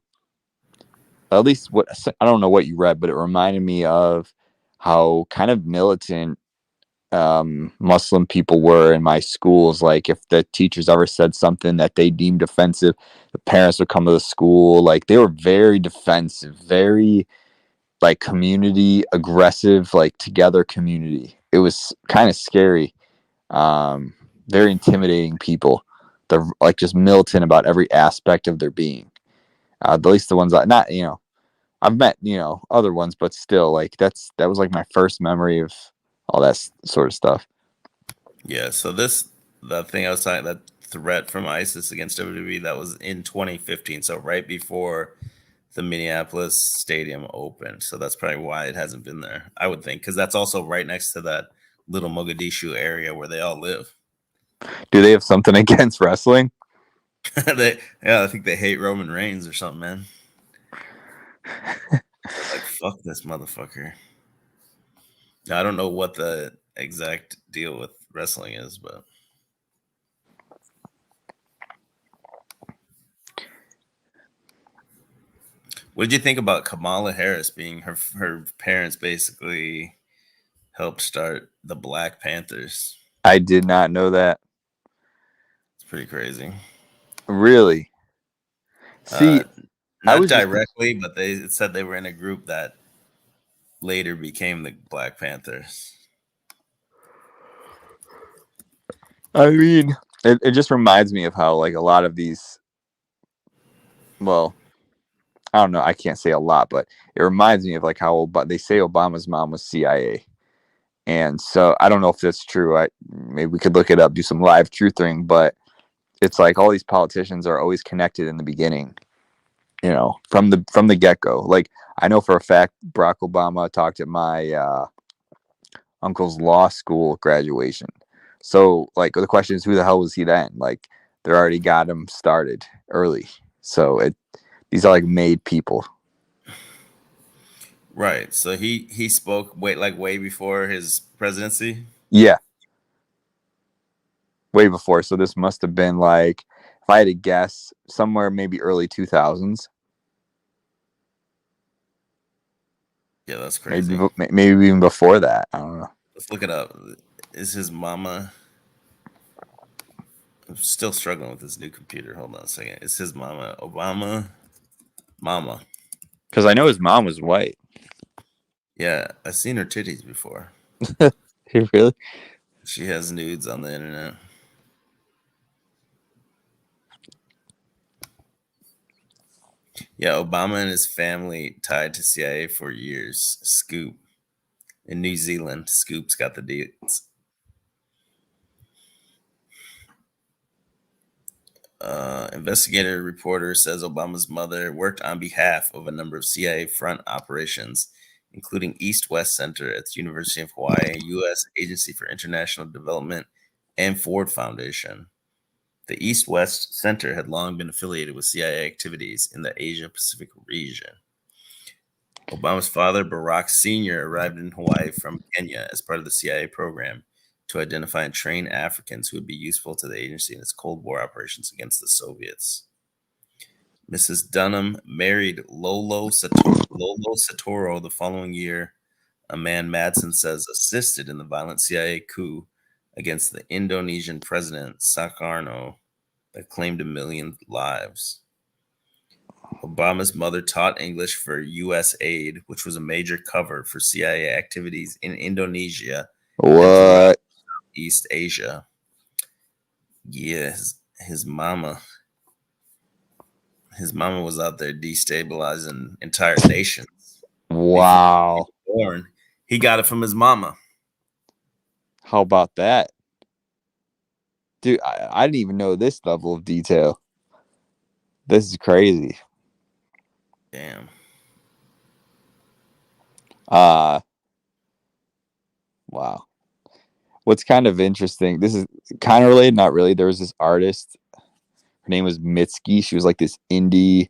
Speaker 1: at least I don't know what you read, but it reminded me of how kind of militant Muslim people were in my schools. Like if the teachers ever said something that they deemed offensive, the parents would come to the school. Like they were very defensive, very like community aggressive, like together community. It was kind of scary. Very intimidating people. They're like just militant about every aspect of their being. At least the ones that I've met, other ones, but still like that was like my first memory of all that sort of stuff.
Speaker 3: Yeah. So the thing I was talking, that threat from ISIS against WWE, that was in 2015. So right before the Minneapolis stadium opened. So that's probably why it hasn't been there, I would think, because that's also right next to that little Mogadishu area where they all live.
Speaker 1: Do they have something against wrestling?
Speaker 3: I think they hate Roman Reigns or something, man. Like, fuck this motherfucker. I don't know what the exact deal with wrestling is, but what did you think about Kamala Harris being her parents basically helped start the Black Panthers?
Speaker 1: I did not know that.
Speaker 3: It's pretty crazy.
Speaker 1: Really? See,
Speaker 3: not directly, but they said they were in a group that later became the Black Panthers.
Speaker 1: I mean, it just reminds me of how like a lot of these, well, I don't know, I can't say a lot, but it reminds me of like how they say Obama's mom was CIA. And so I don't know if that's true. Maybe we could look it up, do some live truthing, but it's like all these politicians are always connected in the beginning, from the get-go. Like I know for a fact Barack Obama talked at my uncle's law school graduation. So like the question is, who the hell was he then? Like they already got him started early. So these are like made people.
Speaker 3: Right. So he spoke way before his presidency?
Speaker 1: Yeah. Way before. So this must have been like, if I had to guess, somewhere maybe early 2000s.
Speaker 3: Yeah, that's crazy.
Speaker 1: Maybe even before that. I don't know.
Speaker 3: Let's look it up. Is his mama... I'm still struggling with this new computer. Hold on a second. Is his mama Obama? Mama.
Speaker 1: Because I know his mom was white.
Speaker 3: Yeah, I've seen her titties before.
Speaker 1: Really?
Speaker 3: She has nudes on the internet. Yeah, Obama and his family tied to CIA for years. Scoop. In New Zealand, Scoop's got the deets. Investigator reporter says Obama's mother worked on behalf of a number of CIA front operations, including East-West Center at the University of Hawaii, U.S. Agency for International Development, and Ford Foundation. The East-West Center had long been affiliated with CIA activities in the Asia-Pacific region. Obama's father, Barack Sr., arrived in Hawaii from Kenya as part of the CIA program to identify and train Africans who would be useful to the agency in its Cold War operations against the Soviets. Mrs. Dunham married Lolo Satoro the following year, a man Madsen says assisted in the violent CIA coup against the Indonesian president Sukarno that claimed 1 million lives. Obama's mother taught English for U.S. aid, which was a major cover for CIA activities in Indonesia
Speaker 1: What?
Speaker 3: East Asia. Yeah, his mama was out there destabilizing entire nations.
Speaker 1: Wow.
Speaker 3: He got it from his mama.
Speaker 1: How about that? Dude, I didn't even know this level of detail. This is crazy.
Speaker 3: Damn.
Speaker 1: Wow. What's kind of interesting, this is kind of related, not really. There was this artist. Her name was Mitski. She was like this indie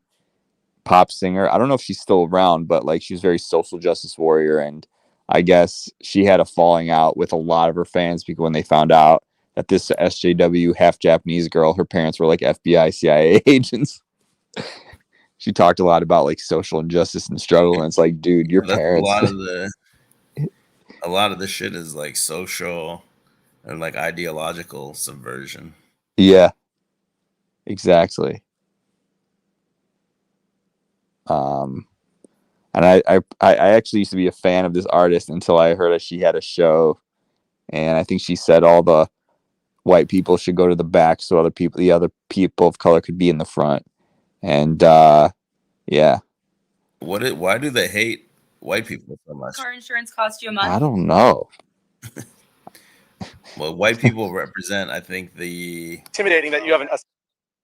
Speaker 1: pop singer. I don't know if she's still around, but like she was very social justice warrior. And I guess she had a falling out with a lot of her fans because when they found out that this SJW half Japanese girl, her parents were like FBI, CIA agents. She talked a lot about like social injustice and struggle, and it's like, dude, your parents.
Speaker 3: A lot of the shit is like social and like ideological subversion.
Speaker 1: Yeah, exactly. And I actually used to be a fan of this artist until I heard that she had a show, and I think she said all the white people should go to the back so the other people of color could be in the front. And yeah.
Speaker 3: Why do they hate white people so much?
Speaker 2: Car insurance costs you a month.
Speaker 1: I don't know.
Speaker 3: Well, white people represent, I think,
Speaker 4: intimidating that you have an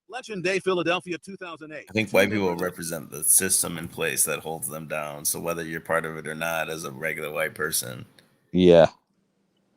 Speaker 4: Election Day, Philadelphia, 2008.
Speaker 3: I think white people represent the system in place that holds them down. So whether you're part of it or not, as a regular white person,
Speaker 1: yeah,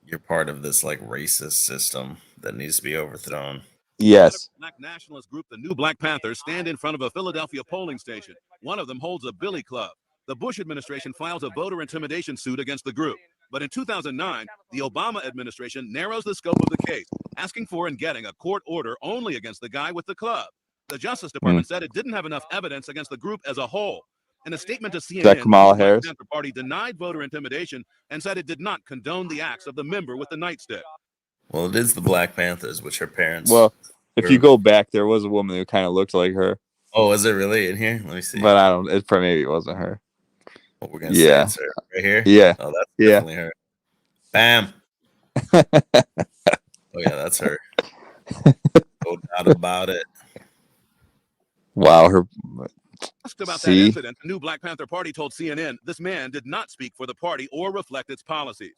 Speaker 3: you're part of this like racist system that needs to be overthrown.
Speaker 1: Yes.
Speaker 4: Black nationalist group, the New Black Panthers, stand in front of a Philadelphia polling station. One of them holds a billy club. The Bush administration files a voter intimidation suit against the group. But in 2009, the Obama administration narrows the scope of the case, asking for and getting a court order only against the guy with the club. The Justice Department said it didn't have enough evidence against the group as a whole. In a statement to CNN,
Speaker 1: that Kamala Harris?
Speaker 4: the Black Panther Party denied voter intimidation and said it did not condone the acts of the member with the nightstick.
Speaker 3: Well, it is the Black Panthers, which her parents.
Speaker 1: Well, if you go back, there was a woman who kind of looked like her.
Speaker 3: Oh, is it really in here? Let me see.
Speaker 1: But I don't. Maybe it wasn't her.
Speaker 3: What we're gonna say it's her right here.
Speaker 1: Yeah.
Speaker 3: Oh, that's definitely her. Bam. Oh yeah, that's her. No doubt about it.
Speaker 1: Wow. Her.
Speaker 4: Asked about that incident, the New Black Panther Party told CNN this man did not speak for the party or reflect its policies.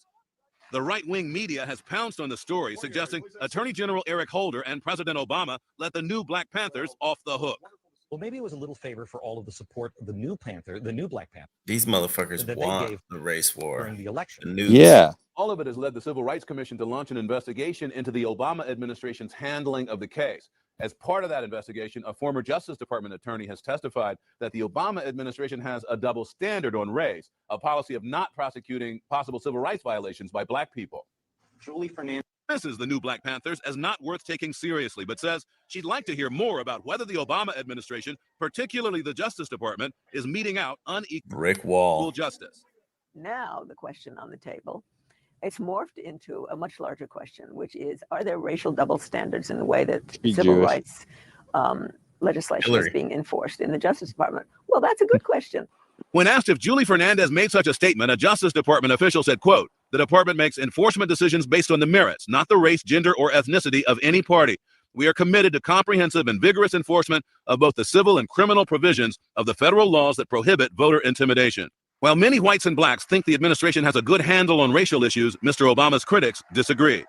Speaker 4: The right-wing media has pounced on the story, suggesting Attorney General Eric Holder and President Obama let the New Black Panthers off the hook.
Speaker 5: Well, maybe it was a little favor for all of the support of the New Black Panther.
Speaker 3: These motherfuckers want the race war
Speaker 5: during the election.
Speaker 1: Yeah.
Speaker 4: All of it has led the Civil Rights Commission to launch an investigation into the Obama administration's handling of the case. As part of that investigation, a former Justice Department attorney has testified that the Obama administration has a double standard on race, a policy of not prosecuting possible civil rights violations by Black people. Julie Fernandez dismisses the New Black Panthers as not worth taking seriously, but says she'd like to hear more about whether the Obama administration, particularly the Justice Department, is meting out unequal justice.
Speaker 8: Now the question on the table, it's morphed into a much larger question, which is, are there racial double standards in the way that civil rights legislation is being enforced in the Justice Department? Well, that's a good question.
Speaker 4: When asked if Julie Fernandez made such a statement, a Justice Department official said, quote, "The department makes enforcement decisions based on the merits, not the race, gender, or ethnicity of any party. We are committed to comprehensive and vigorous enforcement of both the civil and criminal provisions of the federal laws that prohibit voter intimidation." While many whites and blacks think the administration has a good handle on racial issues, Mr. Obama's critics disagree.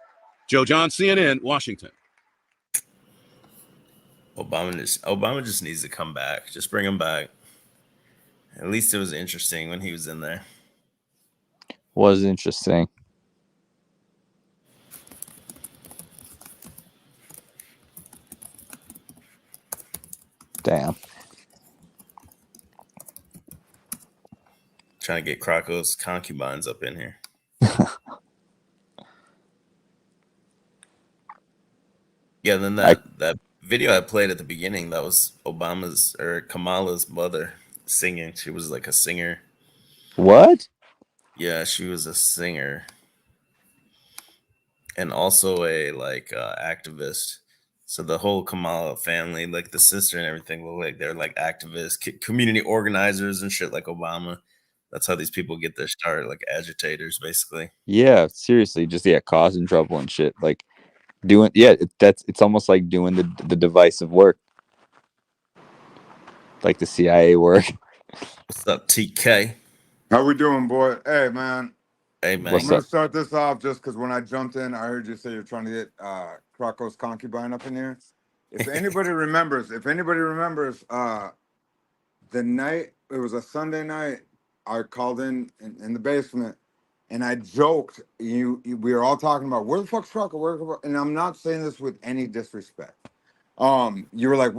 Speaker 4: Joe John, CNN, Washington.
Speaker 3: Obama just needs to come back. Just bring him back. At least it was interesting when he was in there.
Speaker 1: Was interesting. Damn.
Speaker 3: Trying to get Crocco's concubines up in here. Yeah, then that video I played at the beginning, that was Obama's or Kamala's mother singing. She was like a singer.
Speaker 1: What?
Speaker 3: Yeah, she was a singer. And also a activist. So the whole Kamala family, like the sister and everything, look like they're like activists, community organizers and shit like Obama. That's how these people get their start, like agitators, basically.
Speaker 1: Yeah, seriously, just causing trouble and shit. Like doing it's almost like doing the divisive work. Like the CIA work.
Speaker 3: What's up, TK?
Speaker 2: How we doing, boy? Hey, man.
Speaker 3: Hey, man.
Speaker 2: I'm going to start this off just because when I jumped in, I heard you say you're trying to get Crocco's concubine up in here. If anybody remembers, the night, it was a Sunday night, I called in the basement, and I joked, we were all talking about, where the fuck's Crocco? And I'm not saying this with any disrespect. You were like,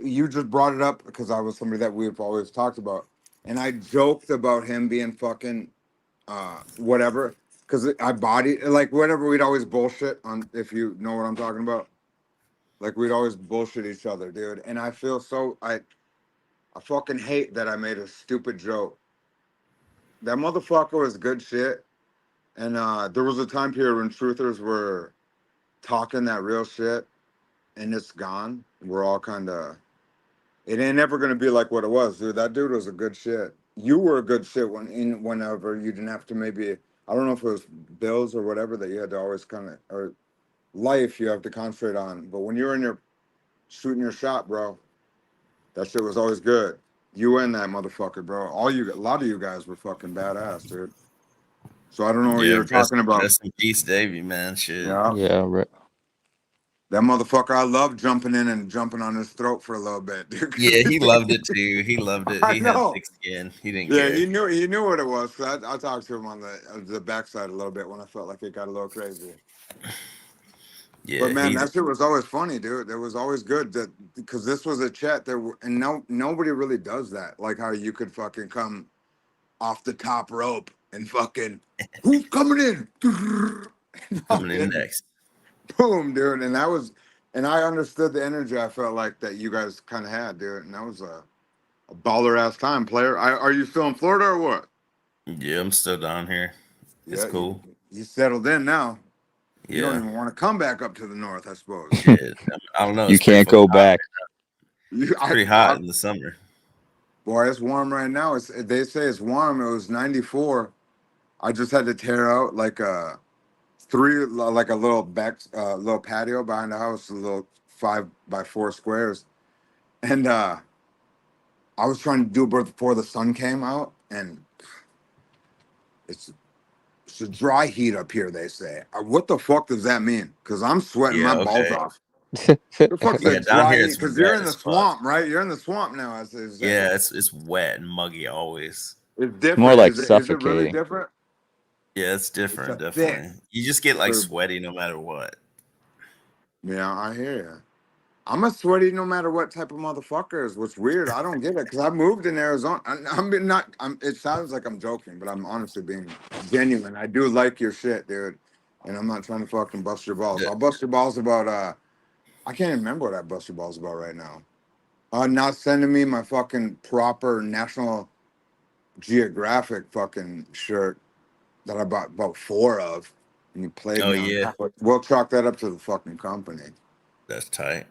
Speaker 2: you just brought it up because I was somebody that we've always talked about. And I joked about him being fucking whatever, because I bodied like whatever. We'd always bullshit on, if you know what I'm talking about. Like we'd always bullshit each other, dude. And I feel so I fucking hate that I made a stupid joke. That motherfucker was good shit. And there was a time period when truthers were talking that real shit, and it's gone. We're all kind of. It ain't ever gonna be like what it was, dude. That dude was a good shit. You were a good shit whenever you didn't have to maybe, I don't know if it was bills or whatever that you had to always kind of, or life you have to concentrate on. But when you're in your shooting your shot, bro, that shit was always good. You and that motherfucker, bro. A lot of you guys were fucking badass, dude. So I don't know what you were talking about.
Speaker 3: Rest in peace, Davey, man. Shit.
Speaker 1: Yeah, right.
Speaker 2: That motherfucker, I love jumping in and jumping on his throat for a little bit, dude.
Speaker 3: Yeah, he loved it too. He loved it.
Speaker 2: I
Speaker 3: He
Speaker 2: know.
Speaker 3: had thick skin. He didn't care.
Speaker 2: He knew what it was. So I talked to him on the backside a little bit when I felt like it got a little crazy.
Speaker 3: Yeah,
Speaker 2: but man, that shit was always funny, dude. It was always good because this was a chat there, and nobody really does that. Like how you could fucking come off the top rope and fucking who's coming in?
Speaker 3: Coming in next.
Speaker 2: Boom, dude. And I understood the energy I felt like that you guys kind of had, dude. And that was a baller ass time, player. Are you still in Florida or what?
Speaker 3: Yeah, I'm still down here. It's cool.
Speaker 2: You settled in now.
Speaker 3: Yeah.
Speaker 2: You don't even want to come back up to the north, I suppose.
Speaker 3: Yeah, I don't know.
Speaker 1: You can't go back.
Speaker 3: It's pretty hot in the summer.
Speaker 2: Boy, it's warm right now. They say it's warm. It was 94. I just had to tear out like a little little patio behind the house, a little 5x4 squares, and I was trying to do it before the sun came out, and it's a dry heat up here. They say, what the fuck does that mean? Because I'm sweating my balls off. The fuck's a dry heat? Because you're in the swamp, right? You're in the swamp now.
Speaker 3: Yeah, it's wet and muggy always.
Speaker 2: It's different.
Speaker 1: More like
Speaker 2: is
Speaker 1: suffocating.
Speaker 2: it really different?
Speaker 3: Yeah, it's different,
Speaker 2: It's
Speaker 3: definitely. You just get like sweaty no matter what.
Speaker 2: Yeah, I hear you. I'm a sweaty no matter what type of motherfucker is. What's weird, I don't get it because I moved in Arizona. It sounds like I'm joking, but I'm honestly being genuine. I do like your shit, dude, and I'm not trying to fucking bust your balls. I'll bust your balls about I can't even remember what I bust your balls about right now. Not sending me my fucking proper National Geographic fucking shirt that I bought about 4 of, and you played me on top. We'll chalk that up to the fucking company.
Speaker 3: That's tight.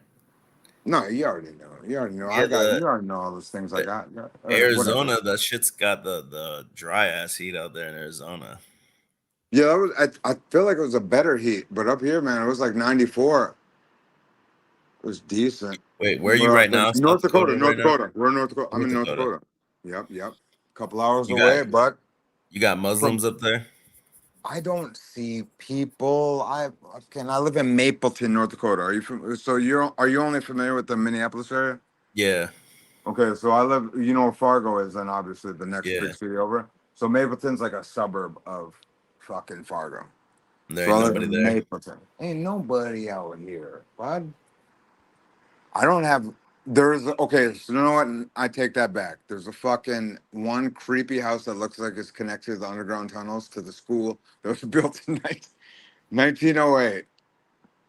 Speaker 2: No, you already know. You already know.
Speaker 3: Yeah,
Speaker 2: you already know all those things I got.
Speaker 3: Arizona,
Speaker 2: Whatever.
Speaker 3: that shit's got the dry ass heat out there in Arizona.
Speaker 2: Yeah, that was. I feel like it was a better heat, but up here, man, it was like 94. It was decent.
Speaker 3: Wait, where are you right now?
Speaker 2: North Dakota.
Speaker 3: Right now?
Speaker 2: We're in North Dakota. I'm in North Dakota. Yep. Couple hours away, but
Speaker 3: you got Muslims up there?
Speaker 2: I don't see people. I live in Mapleton, North Dakota. Are you only familiar with the Minneapolis area?
Speaker 3: Yeah.
Speaker 2: Okay, so I live. You know where Fargo is, and obviously the next
Speaker 3: Yeah.
Speaker 2: big city over. So Mapleton's like a suburb of fucking Fargo.
Speaker 3: There
Speaker 2: So
Speaker 3: ain't
Speaker 2: I live
Speaker 3: nobody
Speaker 2: in
Speaker 3: there.
Speaker 2: Mapleton. Ain't nobody out here, bud. I don't have. There's okay. So you know what? I take that back. There's a fucking one creepy house that looks like it's connected to the underground tunnels to the school that was built in 1908.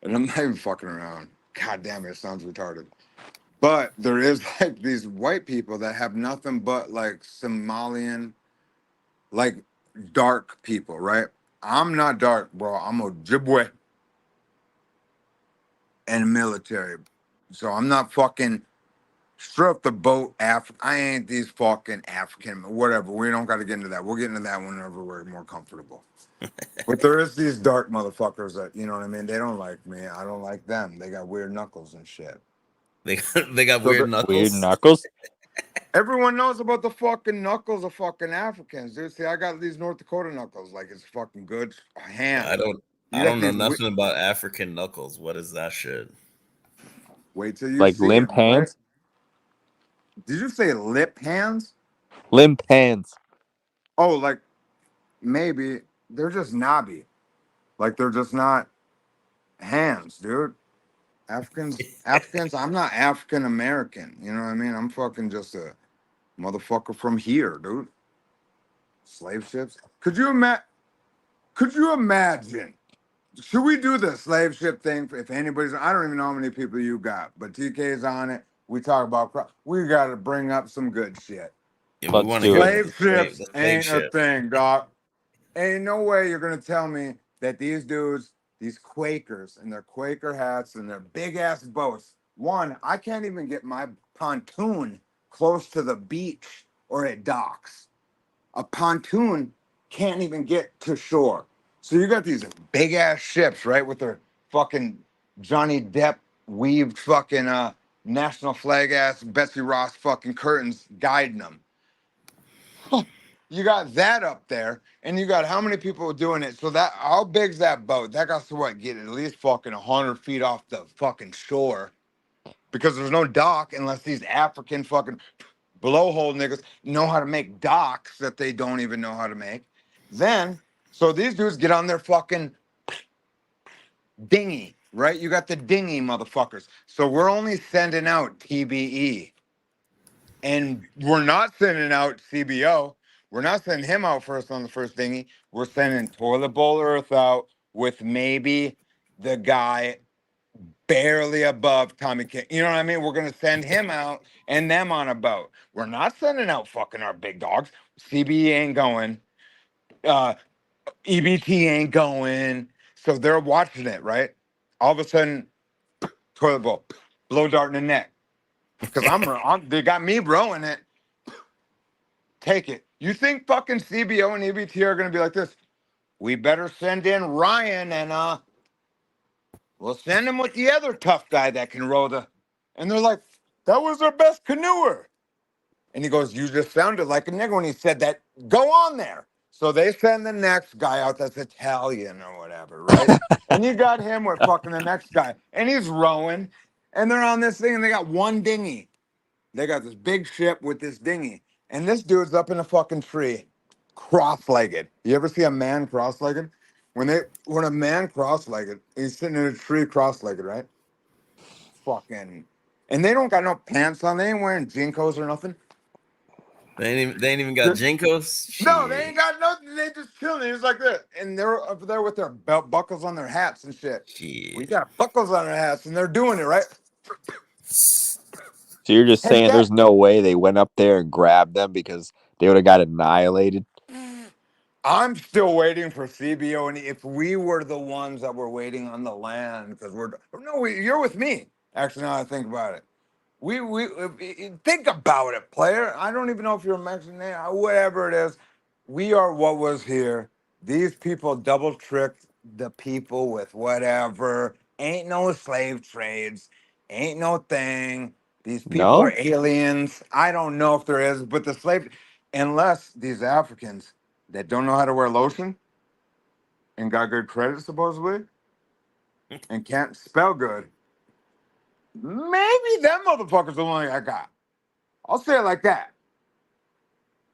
Speaker 2: And I'm not even fucking around. God damn it, it sounds retarded. But there is like these white people that have nothing but like Somalian, like dark people, right? I'm not dark, bro. I'm Ojibwe and military. So I'm not fucking straight off the boat. I ain't these fucking African, whatever. We don't got to get into that. We'll get into that whenever we're more comfortable. But there is these dark motherfuckers that, you know what I mean? They don't like me. I don't like them. They got weird knuckles and shit.
Speaker 3: They got
Speaker 2: So
Speaker 3: weird
Speaker 2: the-
Speaker 3: knuckles.
Speaker 1: Weird knuckles.
Speaker 2: Everyone knows about the fucking knuckles of fucking Africans, dude. See, I got these North Dakota knuckles, like it's fucking good hand.
Speaker 3: I don't
Speaker 2: You got
Speaker 3: know
Speaker 2: these.
Speaker 3: nothing about African knuckles. What is that shit?
Speaker 2: Wait till you
Speaker 1: Like
Speaker 2: see it,
Speaker 1: limp
Speaker 2: boy.
Speaker 1: hands.
Speaker 2: Did you say lip hands?
Speaker 1: Limp hands.
Speaker 2: Oh, like maybe they're just knobby. Like they're just not hands, dude. Africans. I'm not African American. You know what I mean? I'm fucking just a motherfucker from here, dude. Slave ships. Could you imagine? Should we do the slave ship thing? If anybody's, I don't even know how many people you got, but TK's on it. We talk about, we got to bring up some good shit.
Speaker 3: Yeah, we
Speaker 1: Let's
Speaker 3: want to
Speaker 1: do
Speaker 3: hear
Speaker 1: it.
Speaker 3: about
Speaker 2: Slave ships
Speaker 3: the slave
Speaker 2: ain't a
Speaker 3: ship.
Speaker 2: thing, doc. Ain't no way you're gonna tell me that these dudes, these Quakers, and their Quaker hats and their big ass boats. One, I can't even get my pontoon close to the beach or at docks. A pontoon can't even get to shore. So you got these big ass ships, right, with their fucking Johnny Depp weaved fucking national flag ass Betsy Ross fucking curtains guiding them. You got that up there, and you got how many people doing it? So that how big's that boat? That got to what get at least fucking 100 feet off the fucking shore, because there's no dock unless these African fucking blowhole niggas know how to make docks that they don't even know how to make. Then, so these dudes get on their fucking dinghy, right? You got the dinghy, motherfuckers. So we're only sending out TBE. And we're not sending out CBO. We're not sending him out first on the first dinghy. We're sending Toilet Bowl Earth out with maybe the guy barely above Tommy King. You know what I mean? We're gonna send him out and them on a boat. We're not sending out fucking our big dogs. CBE ain't going. EBT ain't going. So they're watching it, right? All of a sudden, Toilet Bowl, blow dart in the neck. Because they got me rowing it. Take it. You think fucking CBO and EBT are gonna be like this? We better send in Ryan and we'll send him with the other tough guy that can row the. And they're like, that was our best canoer. And he goes, you just sounded like a nigga when he said that. Go on there. So they send the next guy out that's Italian or whatever, right? And you got him with fucking the next guy, and he's rowing, and they're on this thing, and they got one dinghy. They got this big ship with this dinghy, and this dude's up in a fucking tree, cross-legged. You ever see a man cross-legged? When a man cross-legged, he's sitting in a tree cross-legged, right? Fucking, and they don't got no pants on. They ain't wearing jinkos or nothing.
Speaker 3: They ain't even got jinkos.
Speaker 2: No, they ain't got nothing. They just chilling. It's like that, and they're up there with their belt buckles on their hats and shit. We got buckles on their hats, and they're doing it right.
Speaker 1: So you're just
Speaker 2: And
Speaker 1: saying there's no way they went up there and grabbed them because they would have got annihilated?
Speaker 2: I'm still waiting for CBO, and if we were the ones that were waiting on the land, because you're with me. Actually, now I think about it, we think about it, player. I don't even know if you're a Mexican, whatever it is. We are what was here. These people double tricked the people with whatever. Ain't no slave trades. Ain't no thing. These people
Speaker 1: No?
Speaker 2: are aliens. I don't know if there is, but unless these Africans that don't know how to wear lotion, and got good credit supposedly and can't spell good, maybe them motherfuckers are the only I got. I'll say it like that.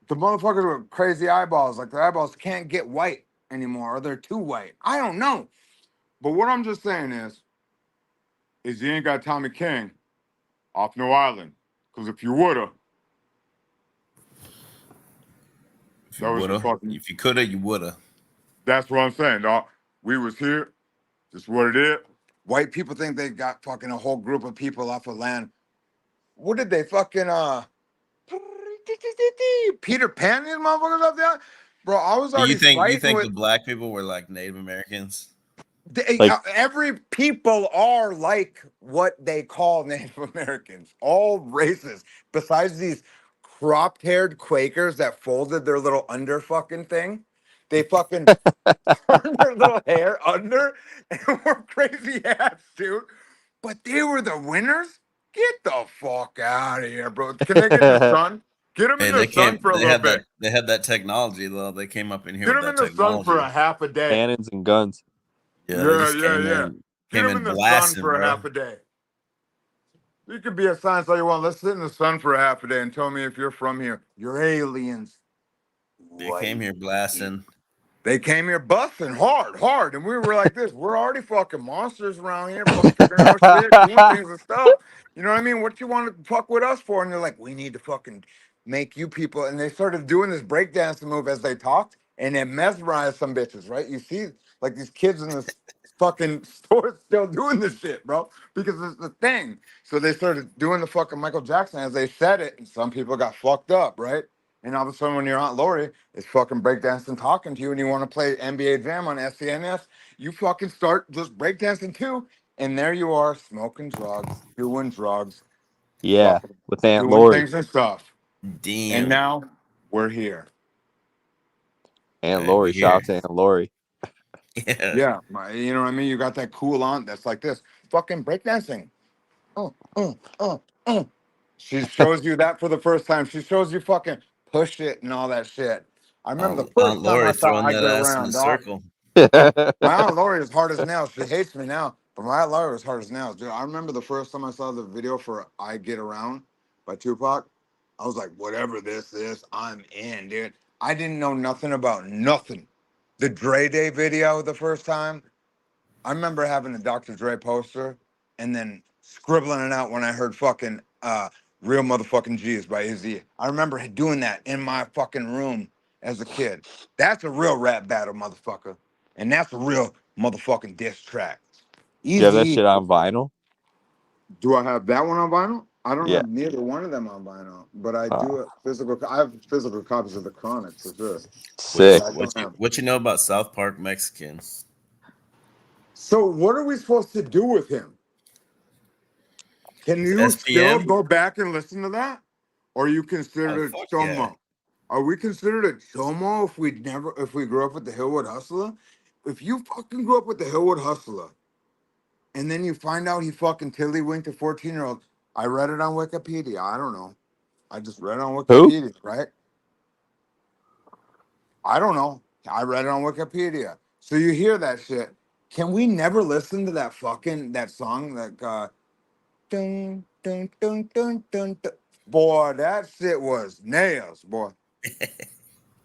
Speaker 2: The motherfuckers with crazy eyeballs, like their eyeballs can't get white anymore, or they're too white. I don't know. But what I'm just saying is you ain't got Tommy King off no island. Because if you woulda,
Speaker 3: if you coulda, you woulda.
Speaker 2: That's what I'm saying, dog. We was here. Just what it is. White people think they got fucking a whole group of people off of land. What did they fucking Peter Pan these motherfuckers up there? Bro, I was already
Speaker 3: You think the black people were like Native Americans?
Speaker 2: Every people are like what they call Native Americans. All races. Besides these cropped-haired Quakers that folded their little under fucking thing. They fucking turned their little hair under and were crazy ass, dude. But they were the winners? Get the fuck out of here, bro. Can they get in the sun? Get them in the sun for a little bit.
Speaker 3: They had that technology, though. They came up in here.
Speaker 2: Get them in the sun for a half a day.
Speaker 1: Cannons and guns.
Speaker 2: Yeah. Get them in the sun for a half a day. You could be a science all you want. Let's sit in the sun for a half a day and tell me if you're from here. You're aliens.
Speaker 3: They came here blasting.
Speaker 2: They came here busting hard. And we were like this. We're already fucking monsters around here. Fucking figuring out shit, doing things and stuff. You know what I mean? What you want to fuck with us for? And they're like, we need to fucking make you people. And they started doing this breakdancing move as they talked. And it mesmerized some bitches, right? You see, like these kids in this fucking store still doing this shit, bro. Because it's the thing. So they started doing the fucking Michael Jackson as they said it. And some people got fucked up, right? And all of a sudden, when your Aunt Lori is fucking breakdancing talking to you and you want to play NBA Jam on SCNS, you fucking start just breakdancing too. And there you are, smoking drugs, doing drugs.
Speaker 1: Yeah, with Aunt
Speaker 2: doing
Speaker 1: Lori.
Speaker 2: things and stuff.
Speaker 3: Damn.
Speaker 2: And now we're here.
Speaker 1: Aunt Lori, shout out to Aunt Lori.
Speaker 2: Yeah, you know what I mean? You got that cool aunt that's like this, fucking breakdancing. She shows you that for the first time. She shows you fucking push it and all that shit. I remember the first time I saw I Get Around, dog. My Aunt Lori is hard as nails. She hates me now, but my Aunt Lori is hard as nails, dude. I remember the first time I saw the video for I Get Around by Tupac. I was like, whatever this is, I'm in, dude. I didn't know nothing about nothing. The Dre Day video the first time, I remember having a Dr. Dre poster and then scribbling it out when I heard fucking Real Motherfucking G's by Izzy. I remember doing that in my fucking room as a kid. That's a real rap battle, motherfucker. And that's a real motherfucking diss track.
Speaker 1: Do you have that shit on vinyl?
Speaker 2: Do I have that one on vinyl? I don't have neither one of them on vinyl, but I do a physical. I have physical copies of the Chronic for sure.
Speaker 1: Sick.
Speaker 3: What you know about South Park Mexicans?
Speaker 2: So what are we supposed to do with him? Can you still go back and listen to that? Or are you considered a chomo? Yeah. Are we considered a chomo if we grew up with the Hillwood Hustler? If you fucking grew up with the Hillwood Hustler, and then you find out he fucking tillywinked a 14-year-old, I read it on Wikipedia. I don't know. I just read it on Wikipedia, right? I don't know. I read it on Wikipedia. So you hear that shit. Can we never listen to that song like dun, dun, dun, dun, dun, dun. Boy, that shit was nails, boy.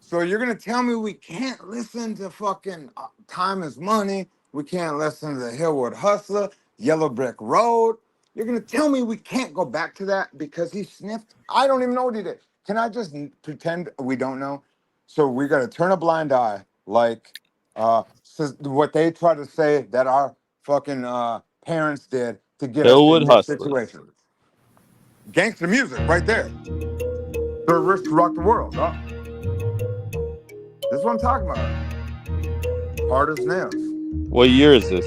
Speaker 2: So you're gonna tell me we can't listen to fucking Time Is Money? We can't listen to the Hillwood Hustler, Yellow Brick Road. You're gonna tell me we can't go back to that because he sniffed? I don't even know what he did. Can I just pretend we don't know? So we gotta turn a blind eye, like what they try to say that our fucking parents did to get us in this situation. Gangster music right there. Third risk to rock the world, huh? This is what I'm talking about. Hard as nails.
Speaker 1: What year is this?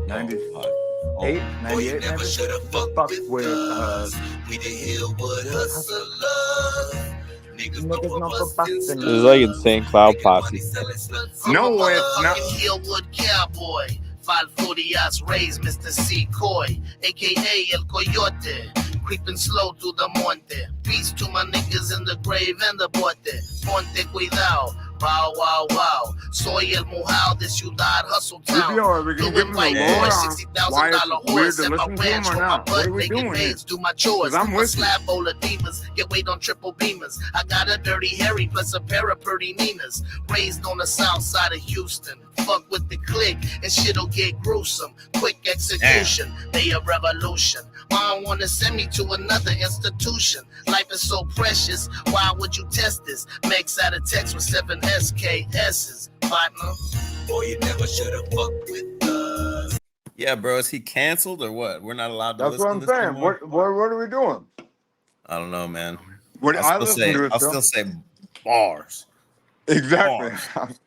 Speaker 2: 98, 98. Never should have fucked with us.
Speaker 7: We the Hillwood Hustlers. Niggas know for busting.
Speaker 1: This is like Insane Cloud Posse.
Speaker 2: No, it's not.
Speaker 7: Hillwood Cowboy. 540 ass raised Mr. C. Coy, aka El Coyote. Creeping slow through the monte. Peace to my niggas in the grave and the bote. Ponte cuidado. Wow, wow, wow. Soy el mojado, this you lied, hustle town.
Speaker 2: Are we gonna give him the
Speaker 7: White
Speaker 2: lore
Speaker 7: boy,
Speaker 2: on why
Speaker 7: $60,000
Speaker 2: it's weird
Speaker 7: horse
Speaker 2: to
Speaker 7: at my
Speaker 2: listen to him
Speaker 7: ranch
Speaker 2: or
Speaker 7: for my
Speaker 2: not? What
Speaker 7: butt,
Speaker 2: are we
Speaker 7: making
Speaker 2: doing here?
Speaker 7: maids do my chores.
Speaker 2: 'Cause I'm
Speaker 7: A
Speaker 2: with you.
Speaker 7: slab bowl of demons, get weight on triple beamers. I got a dirty Harry plus a pair of pretty Ninas. Raised on the south side of Houston. Fuck with the click and shit'll get gruesome. Quick execution, they a revolution. Mom wanna send me to another institution. Life is so precious, why would you test this? Max out a text with 7 SKS's, partner. Boy, you never should've fucked with us.
Speaker 3: Yeah, bro, is he canceled or what? We're not allowed to
Speaker 2: That's
Speaker 3: listen
Speaker 2: what
Speaker 3: to
Speaker 2: I'm
Speaker 3: this
Speaker 2: saying.
Speaker 3: anymore?
Speaker 2: What are we doing?
Speaker 3: I don't know, man.
Speaker 2: What I
Speaker 3: I'll
Speaker 2: listen to it
Speaker 3: still say bars.
Speaker 2: Exactly.
Speaker 3: Bars.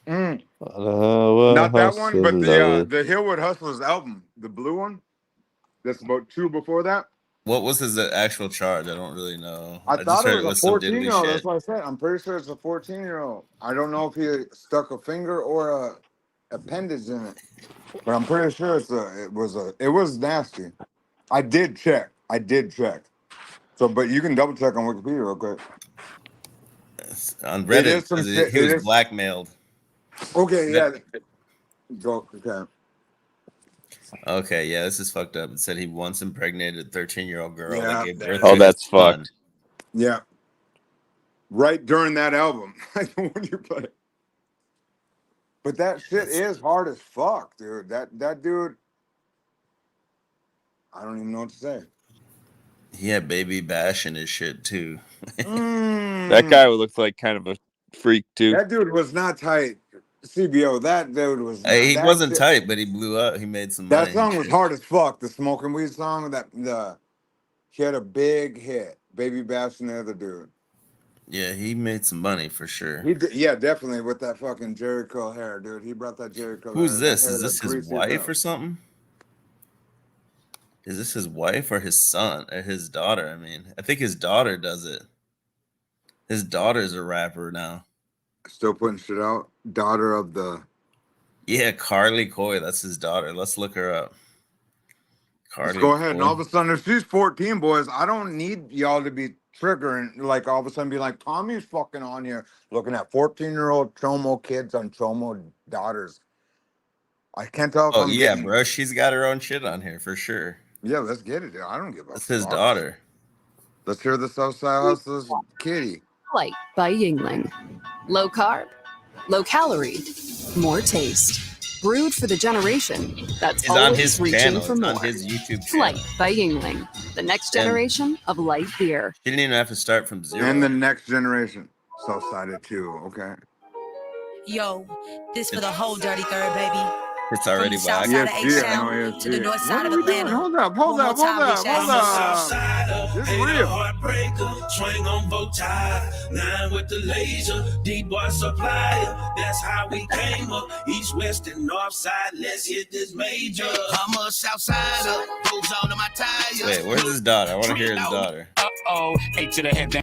Speaker 2: Not that one, but the Hillwood Hustlers album, the blue one. That's about 2 before that.
Speaker 3: What was his actual charge? I don't really know.
Speaker 2: I
Speaker 3: just
Speaker 2: thought
Speaker 3: heard
Speaker 2: it was a
Speaker 3: some
Speaker 2: 14-year-old.
Speaker 3: diddly
Speaker 2: That's
Speaker 3: shit.
Speaker 2: what I said. I'm pretty sure it's a 14-year-old. I don't know if he stuck a finger or a appendage in it, but I'm pretty sure it was nasty. I did check. So, but you can double check on Wikipedia real quick.
Speaker 3: On Reddit,
Speaker 2: It is some shit.
Speaker 3: he was blackmailed.
Speaker 2: Okay, yeah. Go. Okay.
Speaker 3: Okay, yeah, this is fucked up. It said he once impregnated a 13-year-old girl that gave birth
Speaker 1: Oh,
Speaker 3: to
Speaker 1: that's
Speaker 3: his son.
Speaker 1: fucked.
Speaker 2: Yeah. Right during that album. When you play it. But that shit is hard as fuck, dude. That dude, I don't even know what to say.
Speaker 3: He had Baby Bash in his shit too.
Speaker 1: That guy looked like kind of a freak too.
Speaker 2: That dude was not tight. CBO, that dude was not.
Speaker 3: He
Speaker 2: that
Speaker 3: wasn't
Speaker 2: shit-
Speaker 3: tight, but he blew up. He made some
Speaker 2: That
Speaker 3: money.
Speaker 2: song was hard as fuck. The Smoking Weed song, he had a big hit. Baby Bash and the other dude.
Speaker 3: Yeah, he made some money for sure.
Speaker 2: He did, yeah, definitely with that fucking Jerry curl hair, dude. He brought that Jerry curl
Speaker 3: Who's
Speaker 2: hair.
Speaker 3: this?
Speaker 2: That hair
Speaker 3: Is this
Speaker 2: that
Speaker 3: his
Speaker 2: greasy
Speaker 3: wife
Speaker 2: as
Speaker 3: or something? Is this his wife or his son or his daughter? I mean, I think his daughter does it. His daughter's a rapper now.
Speaker 2: Still putting shit out. Daughter of the.
Speaker 3: Yeah, Carly Coy. That's his daughter. Let's look her up. Carly
Speaker 2: Let's go ahead. And
Speaker 3: Coy.
Speaker 2: all of a sudden, if she's 14, boys, I don't need y'all to be triggering, like all of a sudden be like, Tommy's fucking on here looking at 14-year-old Chomo kids on Chomo daughters. I can't tell if
Speaker 3: Oh
Speaker 2: I'm
Speaker 3: yeah,
Speaker 2: getting...
Speaker 3: bro. She's got her own shit on here for sure.
Speaker 2: Yeah, let's get it. I don't give a
Speaker 3: That's his
Speaker 2: fuck.
Speaker 3: daughter.
Speaker 2: Let's hear the Southside Hustlers kitty.
Speaker 9: Light by Yingling. Low carb, low calorie, more taste. Brewed for the generation that's
Speaker 3: It's on
Speaker 9: always
Speaker 3: his
Speaker 9: reaching
Speaker 3: channel.
Speaker 9: for
Speaker 3: It's
Speaker 9: more.
Speaker 3: on his YouTube channel.
Speaker 9: Light by Yingling. The next
Speaker 3: And-
Speaker 9: generation of light beer.
Speaker 3: She didn't even have to start from zero.
Speaker 2: And the next generation. Southsided too, okay.
Speaker 10: Yo, this for the whole dirty third, baby.
Speaker 3: It's already
Speaker 10: From the south
Speaker 3: whack.
Speaker 10: side of H-Town to the north side of Atlanta.
Speaker 2: Hold up.
Speaker 10: One more time, bitch ass.
Speaker 2: This is real.
Speaker 11: Heartbreaker, swing on bow tie, line with the laser, D-boy supplier. That's how we came up, east, west, and north side. Let's hit this major.
Speaker 7: I'm a south sider, goes on to my tires.
Speaker 3: Wait, where's his daughter? I want to hear his daughter.
Speaker 14: Uh-oh, 8 to the head, then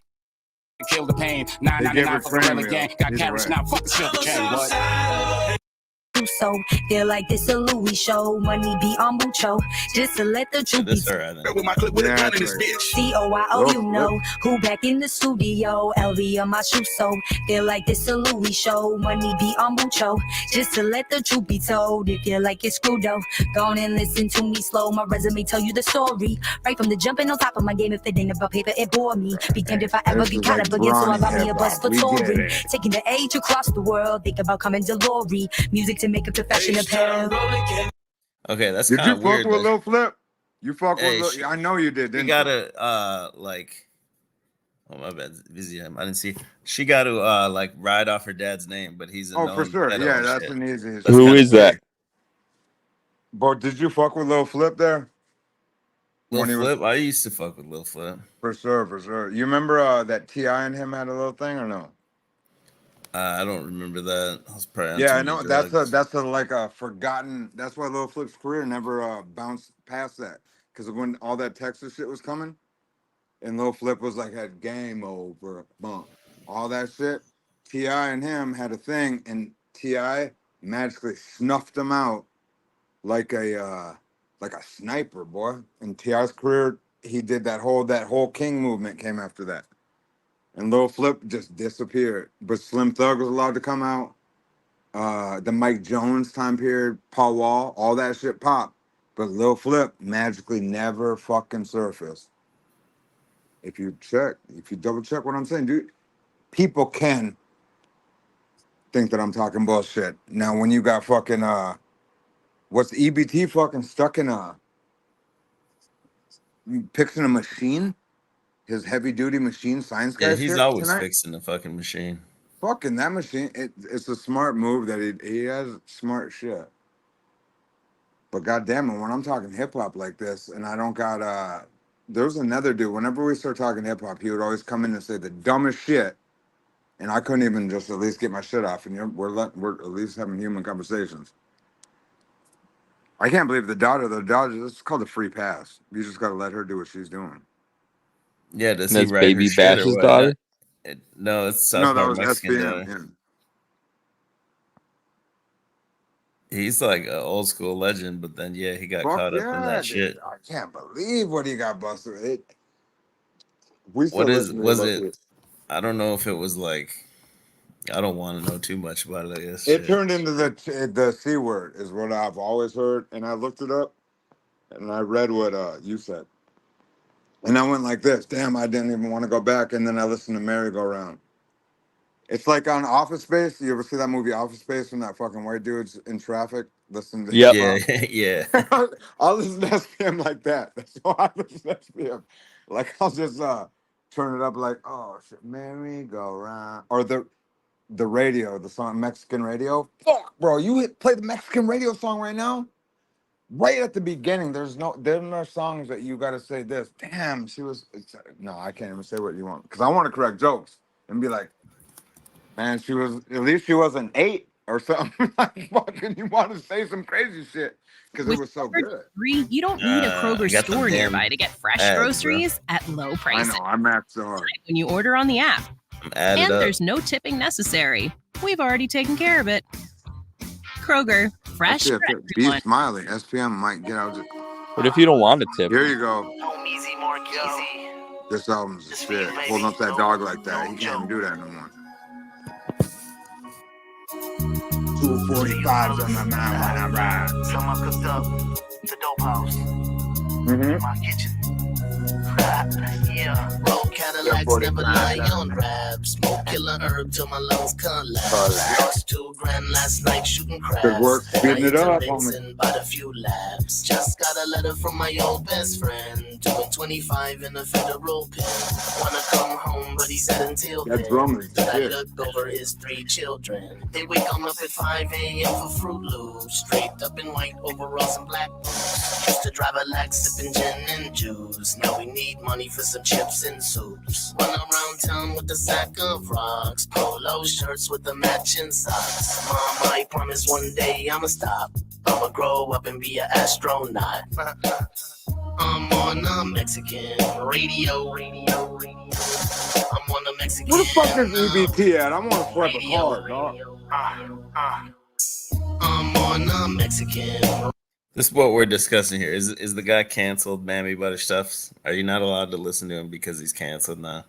Speaker 14: kill the pain. 999 for the gang. Got carrots now, fuck the silver chain, boy.
Speaker 10: So feel like this a Louis show. Money be on mucho. Just to let the truth be
Speaker 3: This her, I think.
Speaker 11: With my clip with a gun in this bitch.
Speaker 10: COIO, you know who back in the studio. LV on my shoe, so feel like this a Louis show. Money be on mucho. Just to let the truth be told. If you like it, screw though. Go on and listen to me slow. My resume tell you the story. Right from the jumping on top of my game. If it ain't about paper, it bore me. Be damned if I ever
Speaker 2: This
Speaker 10: be
Speaker 2: is
Speaker 10: caught
Speaker 2: like
Speaker 10: up again. So I got
Speaker 2: Bronny
Speaker 10: me a bus for
Speaker 2: hip-hop. We get
Speaker 10: touring.
Speaker 2: it.
Speaker 10: Taking the age across the world. Think about coming to Lori. Music to make a profession of hell.
Speaker 3: Okay, that's
Speaker 2: Did
Speaker 3: kind
Speaker 2: you
Speaker 3: of
Speaker 2: fuck
Speaker 3: weird.
Speaker 2: with
Speaker 3: that-
Speaker 2: Lil Flip? You fuck
Speaker 3: Hey,
Speaker 2: with Lil... I know you did,
Speaker 3: You
Speaker 2: didn't
Speaker 3: gotta like. Oh my bad, busy. I didn't see. She got to like ride off her dad's name, but he's a
Speaker 2: Oh, for
Speaker 3: known
Speaker 2: sure.
Speaker 3: pedo
Speaker 2: Yeah,
Speaker 3: and
Speaker 2: that's
Speaker 3: shit.
Speaker 2: an easy.
Speaker 3: That's
Speaker 1: Who
Speaker 3: kinda
Speaker 1: is that?
Speaker 3: weird.
Speaker 2: But did you fuck with Lil Flip there?
Speaker 3: Lil
Speaker 2: When he was-
Speaker 3: Flip. I used to fuck with Lil Flip.
Speaker 2: For sure, for sure. You remember that T.I. and him had a little thing or no?
Speaker 3: I don't remember that. I was probably on
Speaker 2: Yeah,
Speaker 3: too
Speaker 2: I
Speaker 3: many
Speaker 2: know.
Speaker 3: drugs.
Speaker 2: That's a like a forgotten. That's why Lil Flip's career never bounced past that. Because when all that Texas shit was coming, and Lil Flip was like had game over, bump, all that shit. T.I. and him had a thing, and T.I. magically snuffed him out like a sniper, boy. In T.I.'s career, he did that whole King movement came after that. and Lil Flip just disappeared. But Slim Thug was allowed to come out. The Mike Jones time period, Paul Wall, all that shit popped. But Lil Flip magically never fucking surfaced. If you double check what I'm saying, dude, people can think that I'm talking bullshit. Now, when you got fucking, what's EBT fucking stuck in fixing a machine? His heavy duty machine science guy
Speaker 3: Yeah, he's
Speaker 2: shit
Speaker 3: always
Speaker 2: tonight?
Speaker 3: fixing the fucking machine.
Speaker 2: Fucking that machine, it's a smart move that he has smart shit. But goddamn it, when I'm talking hip hop like this, and I don't got there's another dude. Whenever we start talking hip hop, he would always come in and say the dumbest shit, and I couldn't even just at least get my shit off. And we're at least having human conversations. I can't believe the daughter. It's called a free pass. You just got to let her do what she's doing.
Speaker 3: Yeah, does
Speaker 1: And
Speaker 3: he
Speaker 1: that's
Speaker 3: write her
Speaker 1: Baby
Speaker 3: shit or
Speaker 1: Bash's
Speaker 3: what?
Speaker 1: daughter?
Speaker 3: No, it's
Speaker 2: No,
Speaker 3: South
Speaker 2: that
Speaker 3: Park
Speaker 2: was
Speaker 3: Mexican
Speaker 2: SPM.
Speaker 3: daughter.
Speaker 2: Yeah.
Speaker 3: He's like an old school legend, but then he got
Speaker 2: Fuck
Speaker 3: caught up in
Speaker 2: yeah,
Speaker 3: that
Speaker 2: dude.
Speaker 3: shit.
Speaker 2: I can't believe what he got busted with. We still
Speaker 3: What
Speaker 2: listen to
Speaker 3: was
Speaker 2: about
Speaker 3: it?
Speaker 2: it.
Speaker 3: I don't know if it was like, I don't want to know too much about it, I guess.
Speaker 2: It
Speaker 3: Shit.
Speaker 2: turned into the C word is what I've always heard, and I looked it up, and I read what you said, and I went like this. Damn, I didn't even want to go back, and then I listened to Merry Go Round. It's like on Office Space. You ever see that movie Office Space when that fucking white dude's in traffic listening to hip
Speaker 3: Yeah,
Speaker 2: hop?
Speaker 3: yeah.
Speaker 2: I'll listen to SPM like that. That's why I listen to SPM. Like I'll just turn it up like, oh shit, Merry Go Round, or the radio, the song Mexican radio. Fuck, bro, play the Mexican radio song right now. Right at the beginning, there are songs that you got to say this. Damn, no, I can't even say what you want because I want to correct jokes and be like, man, at least she was an 8 or something. Like fucking, you want to say some crazy shit because it was so good.
Speaker 6: You don't need a Kroger
Speaker 3: got the
Speaker 6: store
Speaker 3: damn
Speaker 6: nearby to get fresh
Speaker 3: ads, bro.
Speaker 6: groceries at low
Speaker 2: I
Speaker 6: prices
Speaker 2: know, I'm at so hard.
Speaker 6: when you order on the app.
Speaker 3: I'm added
Speaker 6: And
Speaker 3: up.
Speaker 6: there's no tipping necessary. We've already taken care of it. Kroger, fresh
Speaker 2: That's
Speaker 6: for
Speaker 2: it. Be
Speaker 6: everyone.
Speaker 2: smiley. SPM might get out.
Speaker 1: What if you don't want a tip?
Speaker 2: Here you go. This album's a shit. Holding up that dog like that. He can't even do that no more. 245s on my mind when I ride.
Speaker 7: Some I cooked up, the dope house. My kitchen. Yeah, roll Cadillacs, never lie on rap. Smoke killer herb till my lungs collapse. Lost $2,000 last night shooting crabs.
Speaker 2: Good work, speeding it up,
Speaker 7: homie. Bought a few laps. Just got a letter from my old best friend. Doing 25 in a federal pen. Wanna come home, but he said until then. I looked over his 3 children. They wake him up at 5 a.m. for Fruit Loops. Draped up in white overalls and black boots. Used to drive a Lexus, sipping gin and juice. Now we need money for some chips and soups. Run around town with a sack of rocks. Polo shirts with the matching socks. Mom, I promise one day I'ma stop. I'ma grow up and be an astronaut. I'm on a Mexican radio. I'm on a Mexican.
Speaker 2: Where the fuck is EBT at? I want to swipe a card, dog.
Speaker 7: I'm on a Mexican.
Speaker 3: This is what we're discussing here. Is the guy canceled, Mammy Butterstuffs? Are you not allowed to listen to him because he's canceled now?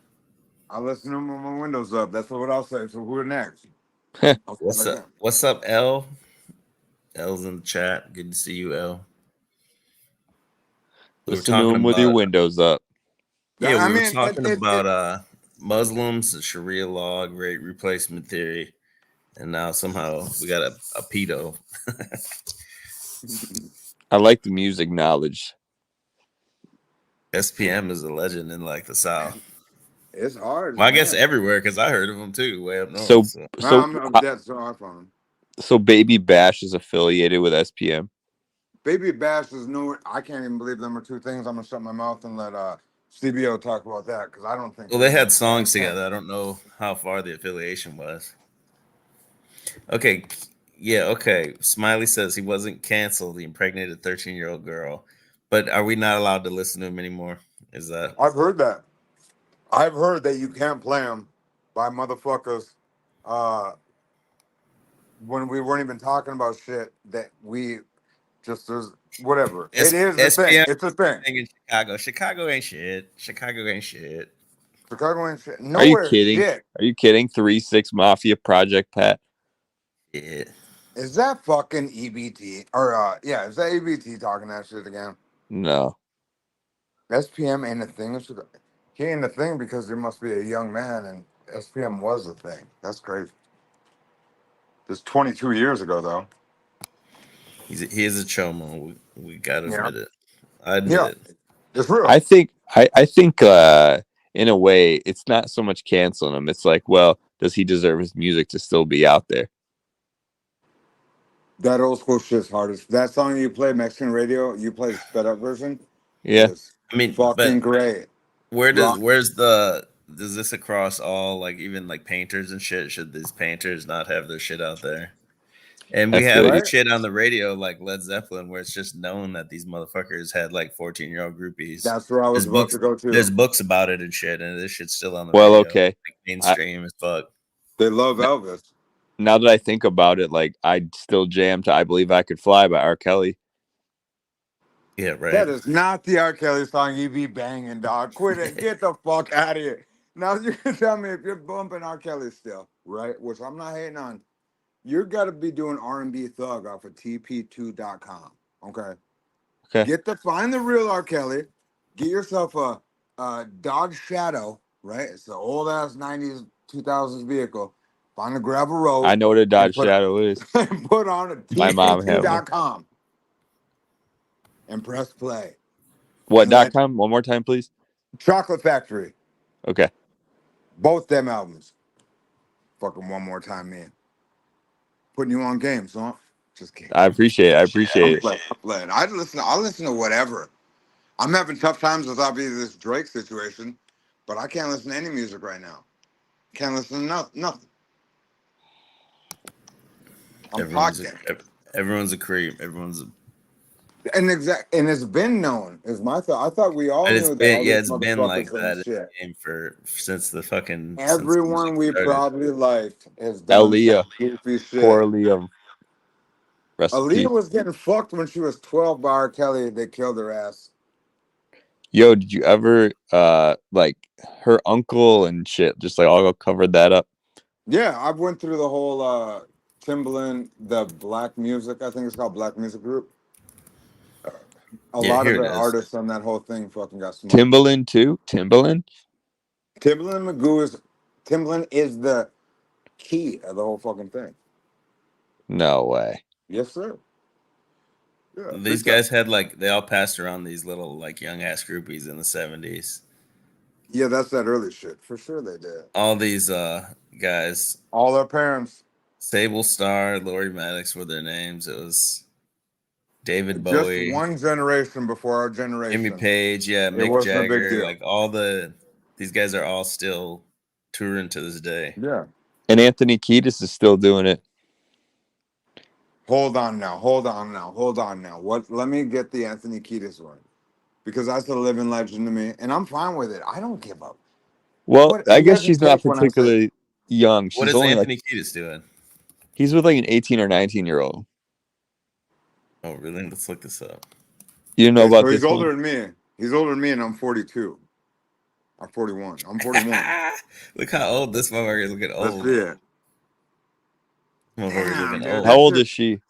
Speaker 2: I listen to him with my windows up. That's what I'll say. So who next?
Speaker 3: What's up? What's up, L? L's in the chat. Good to see you, L.
Speaker 1: Listen to him with your windows up.
Speaker 3: Yeah, we were talking about Muslims, the Sharia law, great replacement theory, and now somehow we got a pedo.
Speaker 1: I like the music knowledge.
Speaker 3: SPM is a legend in like the South.
Speaker 2: It's hard.
Speaker 3: Well, I guess everywhere because I heard of him too, way up north.
Speaker 2: I'm dead sorry for him.
Speaker 1: So Baby Bash is affiliated with SPM.
Speaker 2: Baby Bash is new. I can't even believe them are two things. I'm gonna shut my mouth and let CBO talk about that because I don't think.
Speaker 3: Well, they had songs together. I don't know how far the affiliation was. Okay. Yeah, okay. Smiley says he wasn't canceled. He impregnated a 13-year-old girl. But are we not allowed to listen to him anymore? Is that?
Speaker 2: I've heard that. I've heard that you can't play them by motherfuckers when we weren't even talking about shit that we just there's whatever. It is a thing. It's a thing.
Speaker 3: In Chicago. Chicago ain't shit. Chicago ain't shit.
Speaker 2: Chicago ain't shit.
Speaker 1: Are you
Speaker 2: Nowhere
Speaker 1: kidding?
Speaker 2: shit.
Speaker 1: Are you kidding? 3-6 Mafia Project Pat.
Speaker 3: Yeah.
Speaker 2: Is that fucking EBT? Or yeah, is that EBT talking that shit again?
Speaker 1: No.
Speaker 2: SPM ain't a thing. He ain't a thing because there must be a young man, and SPM was a thing. That's crazy. It's 22 years ago, though.
Speaker 3: He is a chomo. We gotta
Speaker 2: Yeah.
Speaker 3: admit it. I admit
Speaker 2: Yeah.
Speaker 3: it.
Speaker 2: It's real.
Speaker 1: I think in a way it's not so much canceling him. It's like, well, does he deserve his music to still be out there?
Speaker 2: That old school shit's hardest. That song you play, Mexican radio, you play the sped up version.
Speaker 1: Yeah.
Speaker 2: Is
Speaker 3: I mean,
Speaker 2: fucking
Speaker 3: but
Speaker 2: great.
Speaker 3: does this across all, like, even like painters and shit? Should these painters not have their shit out there? And we
Speaker 1: That's
Speaker 3: have
Speaker 1: good.
Speaker 3: shit on the radio like Led Zeppelin, where it's just known that these motherfuckers had like 14-year-old groupies.
Speaker 2: That's where I was about to go to.
Speaker 3: There's books about it and shit, and this shit's still on the
Speaker 1: Well,
Speaker 3: radio.
Speaker 1: okay.
Speaker 3: Like, mainstream as fuck.
Speaker 2: They love Elvis.
Speaker 1: Now that I think about it, like I'd still jam to "I Believe I Could Fly" by R. Kelly.
Speaker 3: Yeah, right.
Speaker 2: That is not the R. Kelly song you be banging, dog. Quit it. Get the fuck out of here. Now you can tell me if you're bumping R. Kelly still, right? Which I'm not hating on. You got to be doing R&B Thug off of TP2.com. Okay.
Speaker 1: Okay.
Speaker 2: Find the real R. Kelly. Get yourself a Dodge Shadow, right? It's an old ass 90s, 2000s vehicle. Find a gravel road.
Speaker 1: I know what a Dodge Shadow is.
Speaker 2: And put on a
Speaker 1: My mom had one.
Speaker 2: TP2.com and press play.
Speaker 1: What.com? One more time, please.
Speaker 2: Chocolate Factory.
Speaker 1: Okay.
Speaker 2: Both them albums. Fucking one more time, man. Putting you on game, son. Just kidding.
Speaker 1: I appreciate it.
Speaker 2: I'm playing. I listen to whatever. I'm having tough times with obviously this Drake situation, but I can't listen to any music right now. Can't listen to nothing.
Speaker 3: Everyone's a creep.
Speaker 2: And it's been known. Is my thought. I thought we all knew that.
Speaker 3: It's been like that in game since the fucking.
Speaker 2: Everyone we probably liked has done
Speaker 1: Aaliyah.
Speaker 2: goofy shit.
Speaker 1: Poor Aaliyah.
Speaker 2: Aaliyah was getting fucked when she was 12 by R. Kelly. They killed her ass.
Speaker 1: Yo, did you ever like her uncle and shit? Just like all covered that up.
Speaker 2: Yeah, I went through the whole Timbaland, the Black Music. I think it's called Black Music Group. A lot of the artists on that whole thing fucking got smoked.
Speaker 1: Timbaland too. Timbaland
Speaker 2: is the key of the whole fucking thing.
Speaker 1: No way.
Speaker 2: Yes, sir.
Speaker 3: Yeah, these guys had they all passed around these little young ass groupies in the 70s.
Speaker 2: Yeah, that's that early shit. For sure they did.
Speaker 3: All these guys.
Speaker 2: All their parents.
Speaker 3: Sable Star, Lori Maddox were their names. It was David Bowie.
Speaker 2: Just one generation before our generation.
Speaker 3: Jimmy Page, Mick Jagger. These guys are all still touring to this day.
Speaker 2: Yeah.
Speaker 1: And Anthony Kiedis is still doing it.
Speaker 2: Hold on now. What? Let me get the Anthony Kiedis one, because that's a living legend to me, and I'm fine with it. I don't give up.
Speaker 1: Well, I guess she's not particularly young. She's
Speaker 3: what is
Speaker 1: only
Speaker 3: Anthony Kiedis doing?
Speaker 1: He's with an 18 or 19-year-old.
Speaker 3: Oh, really? Let's look this up.
Speaker 1: You know about this?
Speaker 2: He's older than me. He's older than me, and I'm 42. I'm 41. I'm 41.
Speaker 3: Look how old this motherfucker is looking old.
Speaker 2: That's it.
Speaker 1: How old is she?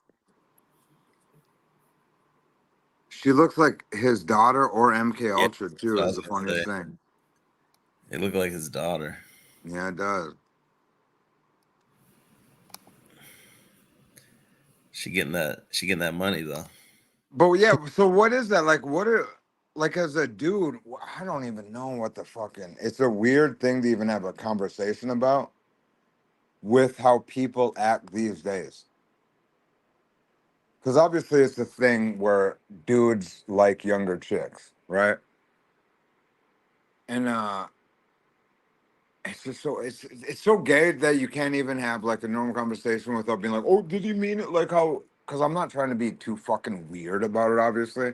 Speaker 2: She looks like his daughter or MK Ultra too. Is the funniest thing.
Speaker 3: It looked like his daughter.
Speaker 2: Yeah, it does.
Speaker 3: She getting that money though.
Speaker 2: But yeah, so what is that like? As a dude, I don't even know what the fucking. It's a weird thing to even have a conversation about with how people act these days. Because obviously it's a thing where dudes like younger chicks, right? And it's just it's so gay that you can't even have a normal conversation without being like, oh, did he mean it like how? Because I'm not trying to be too fucking weird about it, obviously.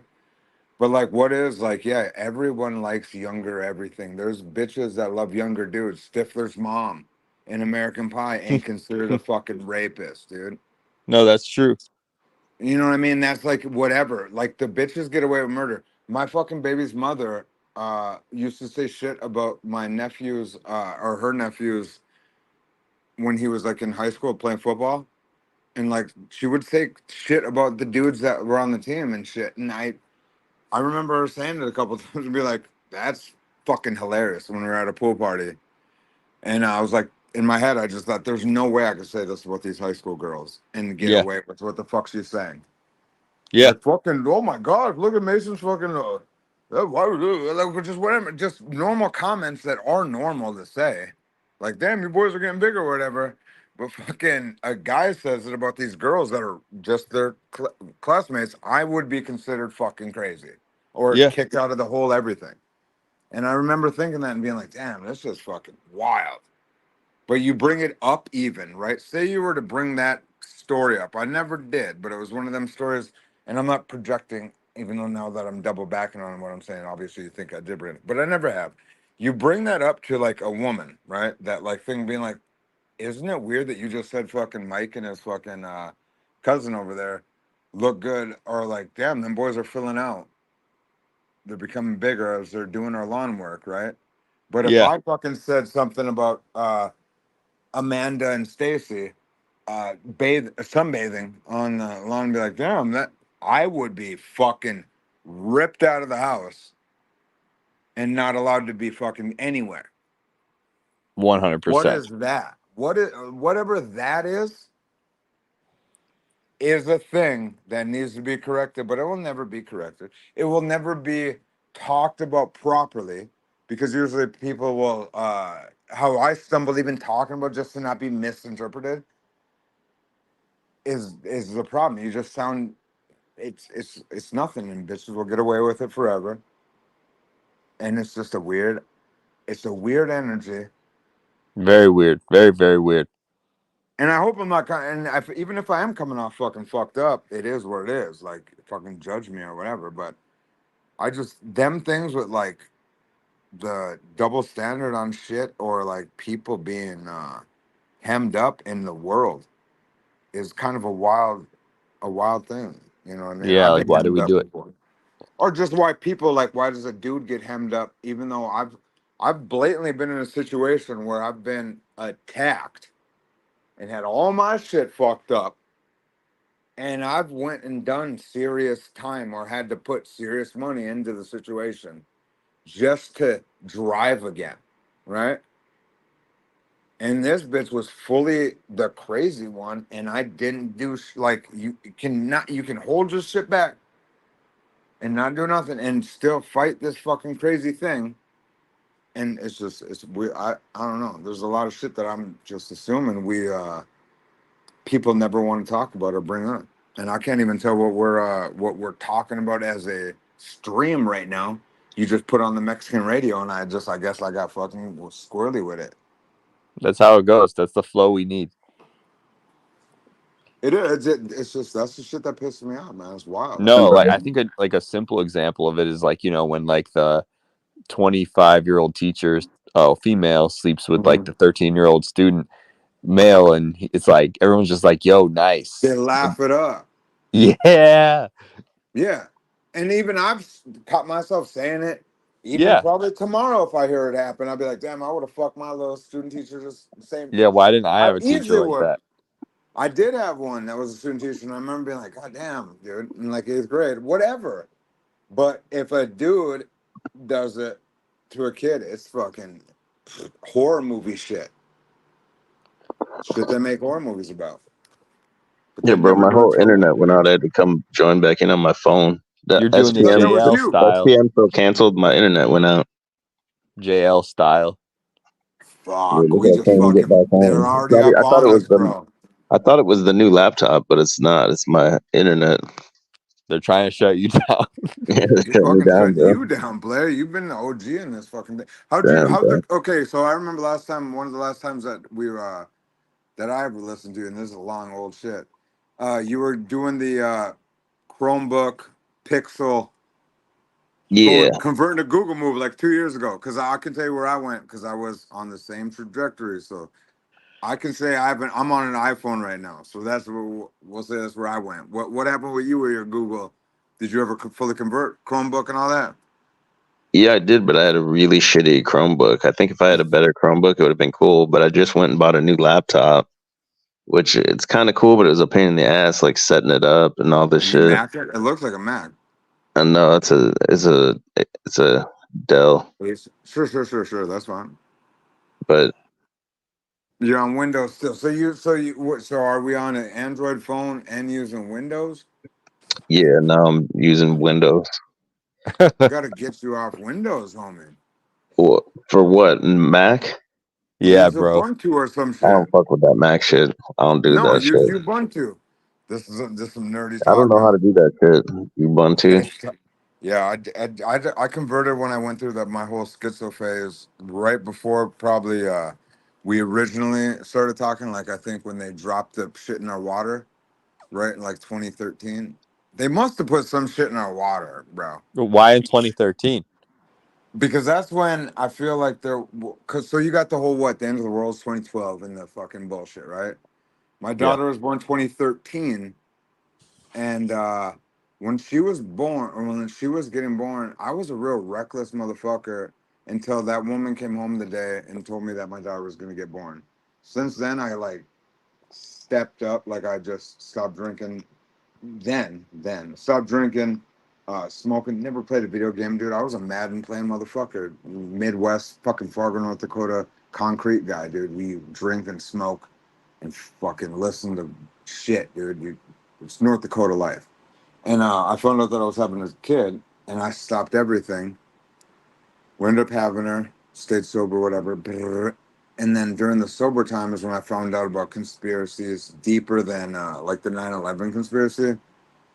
Speaker 2: But what is yeah, everyone likes younger everything. There's bitches that love younger dudes. Stifler's mom in American Pie ain't considered a fucking rapist, dude.
Speaker 1: No, that's true.
Speaker 2: You know what I mean? That's whatever. The bitches get away with murder. My fucking baby's mother used to say shit about my nephews or her nephews when he was like in high school playing football, and like she would say shit about the dudes that were on the team and shit. And I remember her saying it a couple times and be like, "That's fucking hilarious." When we were at a pool party, and I was like, in my head, I just thought, "There's no way I could say this about these high school girls and get
Speaker 1: Yeah.
Speaker 2: away with what the fuck she's saying."
Speaker 1: Yeah.
Speaker 2: Like fucking, oh my god, look at Mason's fucking. Why would you like just whatever, just normal comments that are normal to say, like damn, your boys are getting bigger or whatever. But fucking a guy says it about these girls that are just their classmates. I would be considered fucking crazy or
Speaker 1: Yeah.
Speaker 2: kicked out of the whole everything. And I remember thinking that and being like, damn, this is fucking wild. But you bring it up even, right? Say you were to bring that story up. I never did, but it was one of them stories, and I'm not projecting, even though now that I'm double backing on what I'm saying, obviously you think I did bring it, but I never have. You bring that up to like a woman, right? That like thing being like, isn't it weird that you just said fucking Mike and his fucking cousin over there look good? Or like, damn, them boys are filling out. They're becoming bigger as they're doing our lawn work, right? But if
Speaker 1: Yeah.
Speaker 2: I fucking said something about Amanda and Stacy sunbathing on the lawn and be like, damn, that I would be fucking ripped out of the house and not allowed to be fucking anywhere.
Speaker 1: 100%.
Speaker 2: What is that? What is whatever that is a thing that needs to be corrected, but it will never be corrected. It will never be talked about properly because usually people will how I stumbled even talking about just to not be misinterpreted is the problem. You just sound it's nothing, and bitches will get away with it forever. And it's just a weird energy.
Speaker 1: Very weird. Very, very weird.
Speaker 2: And I hope I'm not and even if I am coming off fucking fucked up, it is what it is. Like fucking judge me or whatever. But I just them things with like the double standard on shit or like people being hemmed up in the world is kind of a wild thing. You know what I mean?
Speaker 1: Yeah.
Speaker 2: I've
Speaker 1: Like,
Speaker 2: been
Speaker 1: why do
Speaker 2: hemmed
Speaker 1: we
Speaker 2: up
Speaker 1: do it?
Speaker 2: before. Or just why people like why does a dude get hemmed up even though I've blatantly been in a situation where I've been attacked and had all my shit fucked up and I've went and done serious time or had to put serious money into the situation just to drive again, right? And this bitch was fully the crazy one and I didn't do like you can hold your shit back and not do nothing and still fight this fucking crazy thing. And it's weird. I don't know. There's a lot of shit that I'm just assuming people never want to talk about or bring up. And I can't even tell what we're talking about as a stream right now. You just put on the Mexican radio and I guess I got fucking squirrely with it.
Speaker 1: That's how it goes. That's the flow we need.
Speaker 2: It is. It's just that's the shit that pisses me off, man. It's wild.
Speaker 1: No, like I think a simple example of it is like, when like the 25-year-old teacher, female, sleeps with like the 13-year-old student, male, and it's like everyone's just like, yo, nice.
Speaker 2: They laugh it up.
Speaker 1: Yeah.
Speaker 2: Yeah. And even I've caught myself saying it. Even probably tomorrow, if I hear it happen, I'll be like, damn, I would have fucked my little student teacher just the same.
Speaker 1: Yeah, why didn't I have a teacher
Speaker 2: easily
Speaker 1: like
Speaker 2: would.
Speaker 1: that?
Speaker 2: I did have one that was a student teacher, and I remember being like, God damn, dude, in like 8th grade, whatever. But if a dude does it to a kid, it's fucking horror movie shit. Shit they make horror movies about.
Speaker 3: Yeah, bro, my whole internet went out. I had to come join back in on my phone. The
Speaker 1: You're doing the JL style.
Speaker 3: SPM so canceled. My internet went out.
Speaker 1: JL style.
Speaker 2: Fuck, we just fucking. They're already up on us, bro.
Speaker 3: I thought it was the new laptop, but it's not. It's my internet.
Speaker 1: They're trying to shut you down.
Speaker 3: Yeah,
Speaker 2: They're
Speaker 3: shut me
Speaker 2: fucking
Speaker 3: down,
Speaker 2: shutting
Speaker 3: bro.
Speaker 2: you down, Blair. You've been the OG in this fucking thing.
Speaker 3: Damn, bro.
Speaker 2: Okay, so I remember one of the last times that we were that I ever listened to, and this is a long old shit. You were doing the Chromebook Pixel.
Speaker 3: Yeah.
Speaker 2: Converting to Google Move like 2 years ago, because I can tell you where I went because I was on the same trajectory. So I can say I'm on an iPhone right now. So that's what we'll say. That's where I went. What happened with you with your Google? Did you ever fully convert Chromebook and all that?
Speaker 15: Yeah, I did, but I had a really shitty Chromebook. I think if I had a better Chromebook, it would have been cool. But I just went and bought a new laptop, which it's kind of cool, but it was a pain in the ass, like setting it up and all this
Speaker 2: And you
Speaker 15: shit.
Speaker 2: Mac it? It looks like a Mac.
Speaker 15: And no, it's a Dell,
Speaker 2: Sure. That's fine.
Speaker 15: but
Speaker 2: You're on Windows still. So are we on an Android phone and using Windows?
Speaker 15: yeah, now I'm using Windows.
Speaker 2: Gotta get you off Windows, homie.
Speaker 15: For what? Mac?
Speaker 1: Yeah,
Speaker 2: Use
Speaker 1: bro.
Speaker 2: Ubuntu or some
Speaker 15: I
Speaker 2: shit.
Speaker 15: don't fuck with that Mac shit. I don't do
Speaker 2: No,
Speaker 15: that
Speaker 2: use
Speaker 15: shit.
Speaker 2: Ubuntu. This is some nerdy
Speaker 15: I don't
Speaker 2: talk
Speaker 15: know how
Speaker 2: now.
Speaker 15: to do that shit. Ubuntu.
Speaker 2: Yeah, I converted when I went through my whole schizo phase right before probably we originally started talking. Like I think when they dropped the shit in our water, right in like 2013. They must have put some shit in our water, bro.
Speaker 1: Why in 2013?
Speaker 2: Because that's when I feel like cause so you got the whole the end of the world's 2012 and the fucking bullshit, right? My
Speaker 1: Yeah.
Speaker 2: daughter was born 2013, and when she was born, or when she was getting born, I was a real reckless motherfucker until that woman came home the day and told me that my daughter was gonna get born. Since then, I like stepped up, like I just stopped drinking. Then stopped drinking, smoking. Never played a video game, dude. I was a Madden playing motherfucker. Midwest, fucking Fargo, North Dakota, concrete guy, dude. We drink and smoke and fucking listen to shit, dude. It's North Dakota life. And I found out that I was having a kid, and I stopped everything. We ended up having her, stayed sober, whatever. And then during the sober time is when I found out about conspiracies deeper than like the 9/11 conspiracy.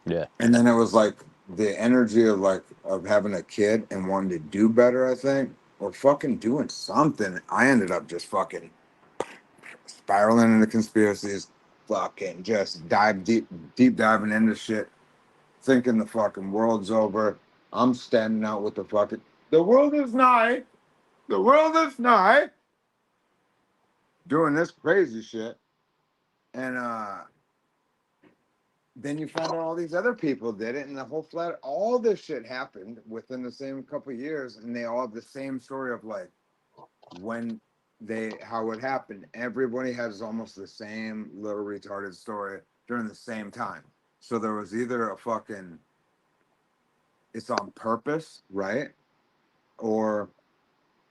Speaker 1: Yeah.
Speaker 2: And then it was like the energy of having a kid and wanting to do better, I think, or fucking doing something. I ended up just fucking spiraling into conspiracies, fucking just deep diving into shit, thinking the fucking world's over. I'm standing out with the world is nigh. The world is nigh. Doing this crazy shit. And then you found out all these other people did it, and the whole all this shit happened within the same couple of years, and they all have the same story of like how it happened. Everybody has almost the same little retarded story during the same time. So there was either it's on purpose, right?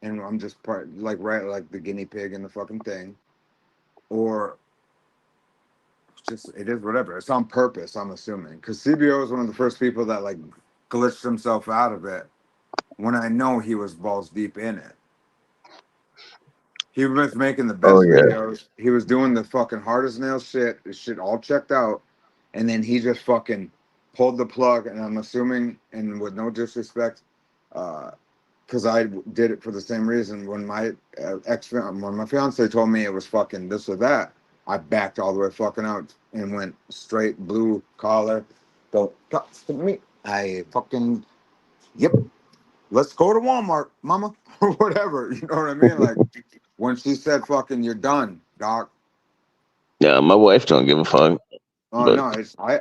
Speaker 2: And I'm just like the guinea pig in the fucking thing, or just it is whatever. It's on purpose, I'm assuming, because CBO is one of the first people that like glitched himself out of it when I know he was balls deep in it. He was making the
Speaker 15: Oh
Speaker 2: best
Speaker 15: yeah.
Speaker 2: videos. He was doing the fucking hardest nail shit. The shit all checked out, and then he just fucking pulled the plug. And I'm assuming, and with no disrespect, because I did it for the same reason. When my when my fiance told me it was fucking this or that, I backed all the way fucking out and went straight blue collar. Don't talk to me. I fucking yep. Let's go to Walmart, mama, or whatever. You know what I mean? Like when she said fucking you're done, doc.
Speaker 15: Yeah, my wife don't give a fuck.
Speaker 2: Oh
Speaker 15: But
Speaker 2: no,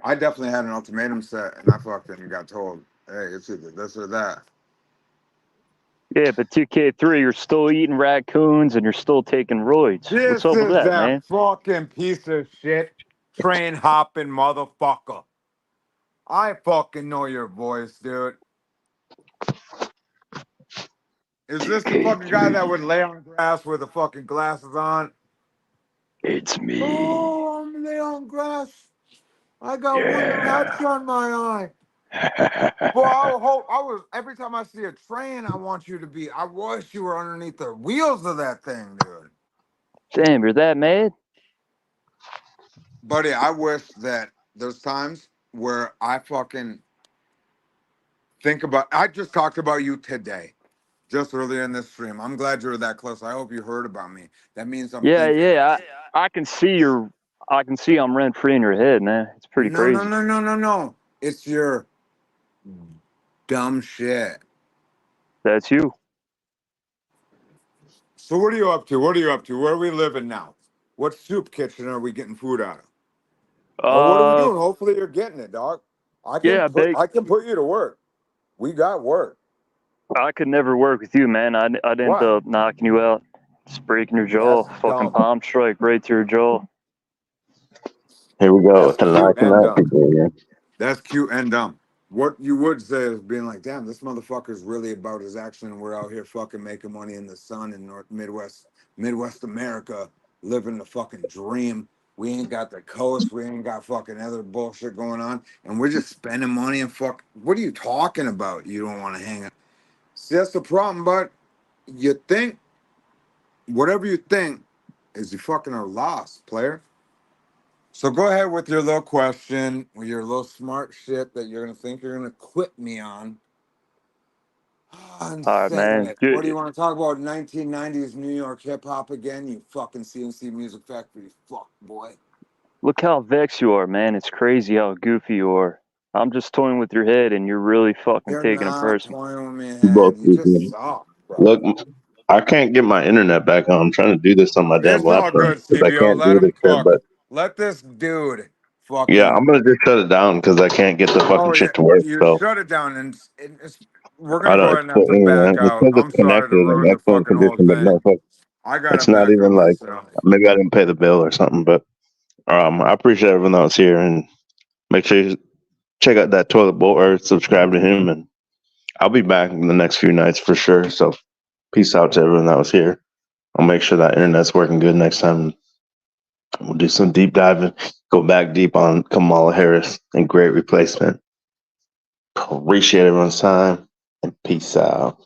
Speaker 2: I definitely had an ultimatum set, and I fucking got told, hey, it's either this or that.
Speaker 16: Yeah, but 2K3, you're still eating raccoons and you're still taking roids. What's
Speaker 2: This
Speaker 16: up with
Speaker 2: is
Speaker 16: that,
Speaker 2: that
Speaker 16: man?
Speaker 2: fucking piece of shit train hopping motherfucker. I fucking know your voice, dude. Is this the fucking guy that would lay on grass with the fucking glasses on?
Speaker 16: It's me.
Speaker 2: Oh, I'm laying on grass. I got one patch on my eye. Boy, I was every time I see a train, I want you to be. I wish you were underneath the wheels of that thing, dude.
Speaker 16: Damn, you're that mad?
Speaker 2: Buddy, I wish that there's times where I fucking think about. I just talked about you today, just earlier in this stream. I'm glad you were that close. I hope you heard about me. That means I'm
Speaker 16: Yeah,
Speaker 2: thinking.
Speaker 16: yeah. I can see I'm rent free in your head, man. It's pretty
Speaker 2: No, no,
Speaker 16: crazy.
Speaker 2: no, no, no, no. It's your dumb shit.
Speaker 16: That's you.
Speaker 2: So what are you up to? What are you up to? Where are we living now? What soup kitchen are we getting food out of? Or what are we doing? Hopefully you're getting it, dog. I can
Speaker 16: Yeah,
Speaker 2: put you to work. We got work.
Speaker 16: I could never work with you, man. I'd end
Speaker 2: What?
Speaker 16: up knocking you out, just breaking your jaw,
Speaker 2: That's
Speaker 16: fucking
Speaker 2: dumb.
Speaker 16: palm strike right to your jaw.
Speaker 15: Here we go
Speaker 2: That's
Speaker 15: with the
Speaker 2: cute
Speaker 15: knocking
Speaker 2: and
Speaker 15: out
Speaker 2: dumb.
Speaker 15: people again.
Speaker 2: That's cute and dumb. What you would say is being like, damn, this motherfucker's really about his action, and we're out here fucking making money in the sun in Midwest America, living the fucking dream. We ain't got the coast, we ain't got fucking other bullshit going on, and we're just spending money and fuck. What are you talking about? You don't want to hang out. See, that's the problem, but you think whatever you think is you fucking are lost, player. So go ahead with your little question, with your little smart shit that you're gonna think you're gonna quit me on. And
Speaker 16: All right,
Speaker 2: say
Speaker 16: man.
Speaker 2: it. What do you want to talk about? 1990s New York hip hop again? You fucking CNC Music Factory, fuck boy.
Speaker 16: Look how vexed you are, man. It's crazy how goofy you are. I'm just toying with your head, and you're really fucking
Speaker 2: You're
Speaker 16: taking it
Speaker 2: not
Speaker 16: personal.
Speaker 2: toying with me,
Speaker 15: You both
Speaker 2: head. You just
Speaker 15: goofy.
Speaker 2: suck, bro.
Speaker 15: Look, I can't get my internet back on. I'm trying to do this on my damn
Speaker 2: It's all
Speaker 15: laptop
Speaker 2: good,
Speaker 15: because I
Speaker 2: CBO.
Speaker 15: can't
Speaker 2: Let
Speaker 15: do this
Speaker 2: him
Speaker 15: shit.
Speaker 2: cook.
Speaker 15: But
Speaker 2: Let this dude
Speaker 15: yeah,
Speaker 2: fucking.
Speaker 15: I'm gonna just shut it down because I can't get the fucking
Speaker 2: Oh yeah,
Speaker 15: shit to work.
Speaker 2: you
Speaker 15: So
Speaker 2: shut it down, and we're
Speaker 15: I
Speaker 2: gonna go
Speaker 15: don't.
Speaker 2: ahead and have to
Speaker 15: Anyway,
Speaker 2: back
Speaker 15: it
Speaker 2: out.
Speaker 15: says it's
Speaker 2: I'm sorry to
Speaker 15: connected in
Speaker 2: ruin the
Speaker 15: excellent
Speaker 2: fucking whole
Speaker 15: condition, but
Speaker 2: thing.
Speaker 15: motherfucker,
Speaker 2: I gotta
Speaker 15: it's not
Speaker 2: back out
Speaker 15: even like
Speaker 2: myself.
Speaker 15: maybe I didn't pay the bill or something. But I appreciate everyone that was here, and make sure you check out that toilet bowl or subscribe to him, and I'll be back in the next few nights for sure. So peace out to everyone that was here. I'll make sure that internet's working good next time. We'll do some deep diving, go back deep on Kamala Harris and great replacement. Appreciate everyone's time and peace out.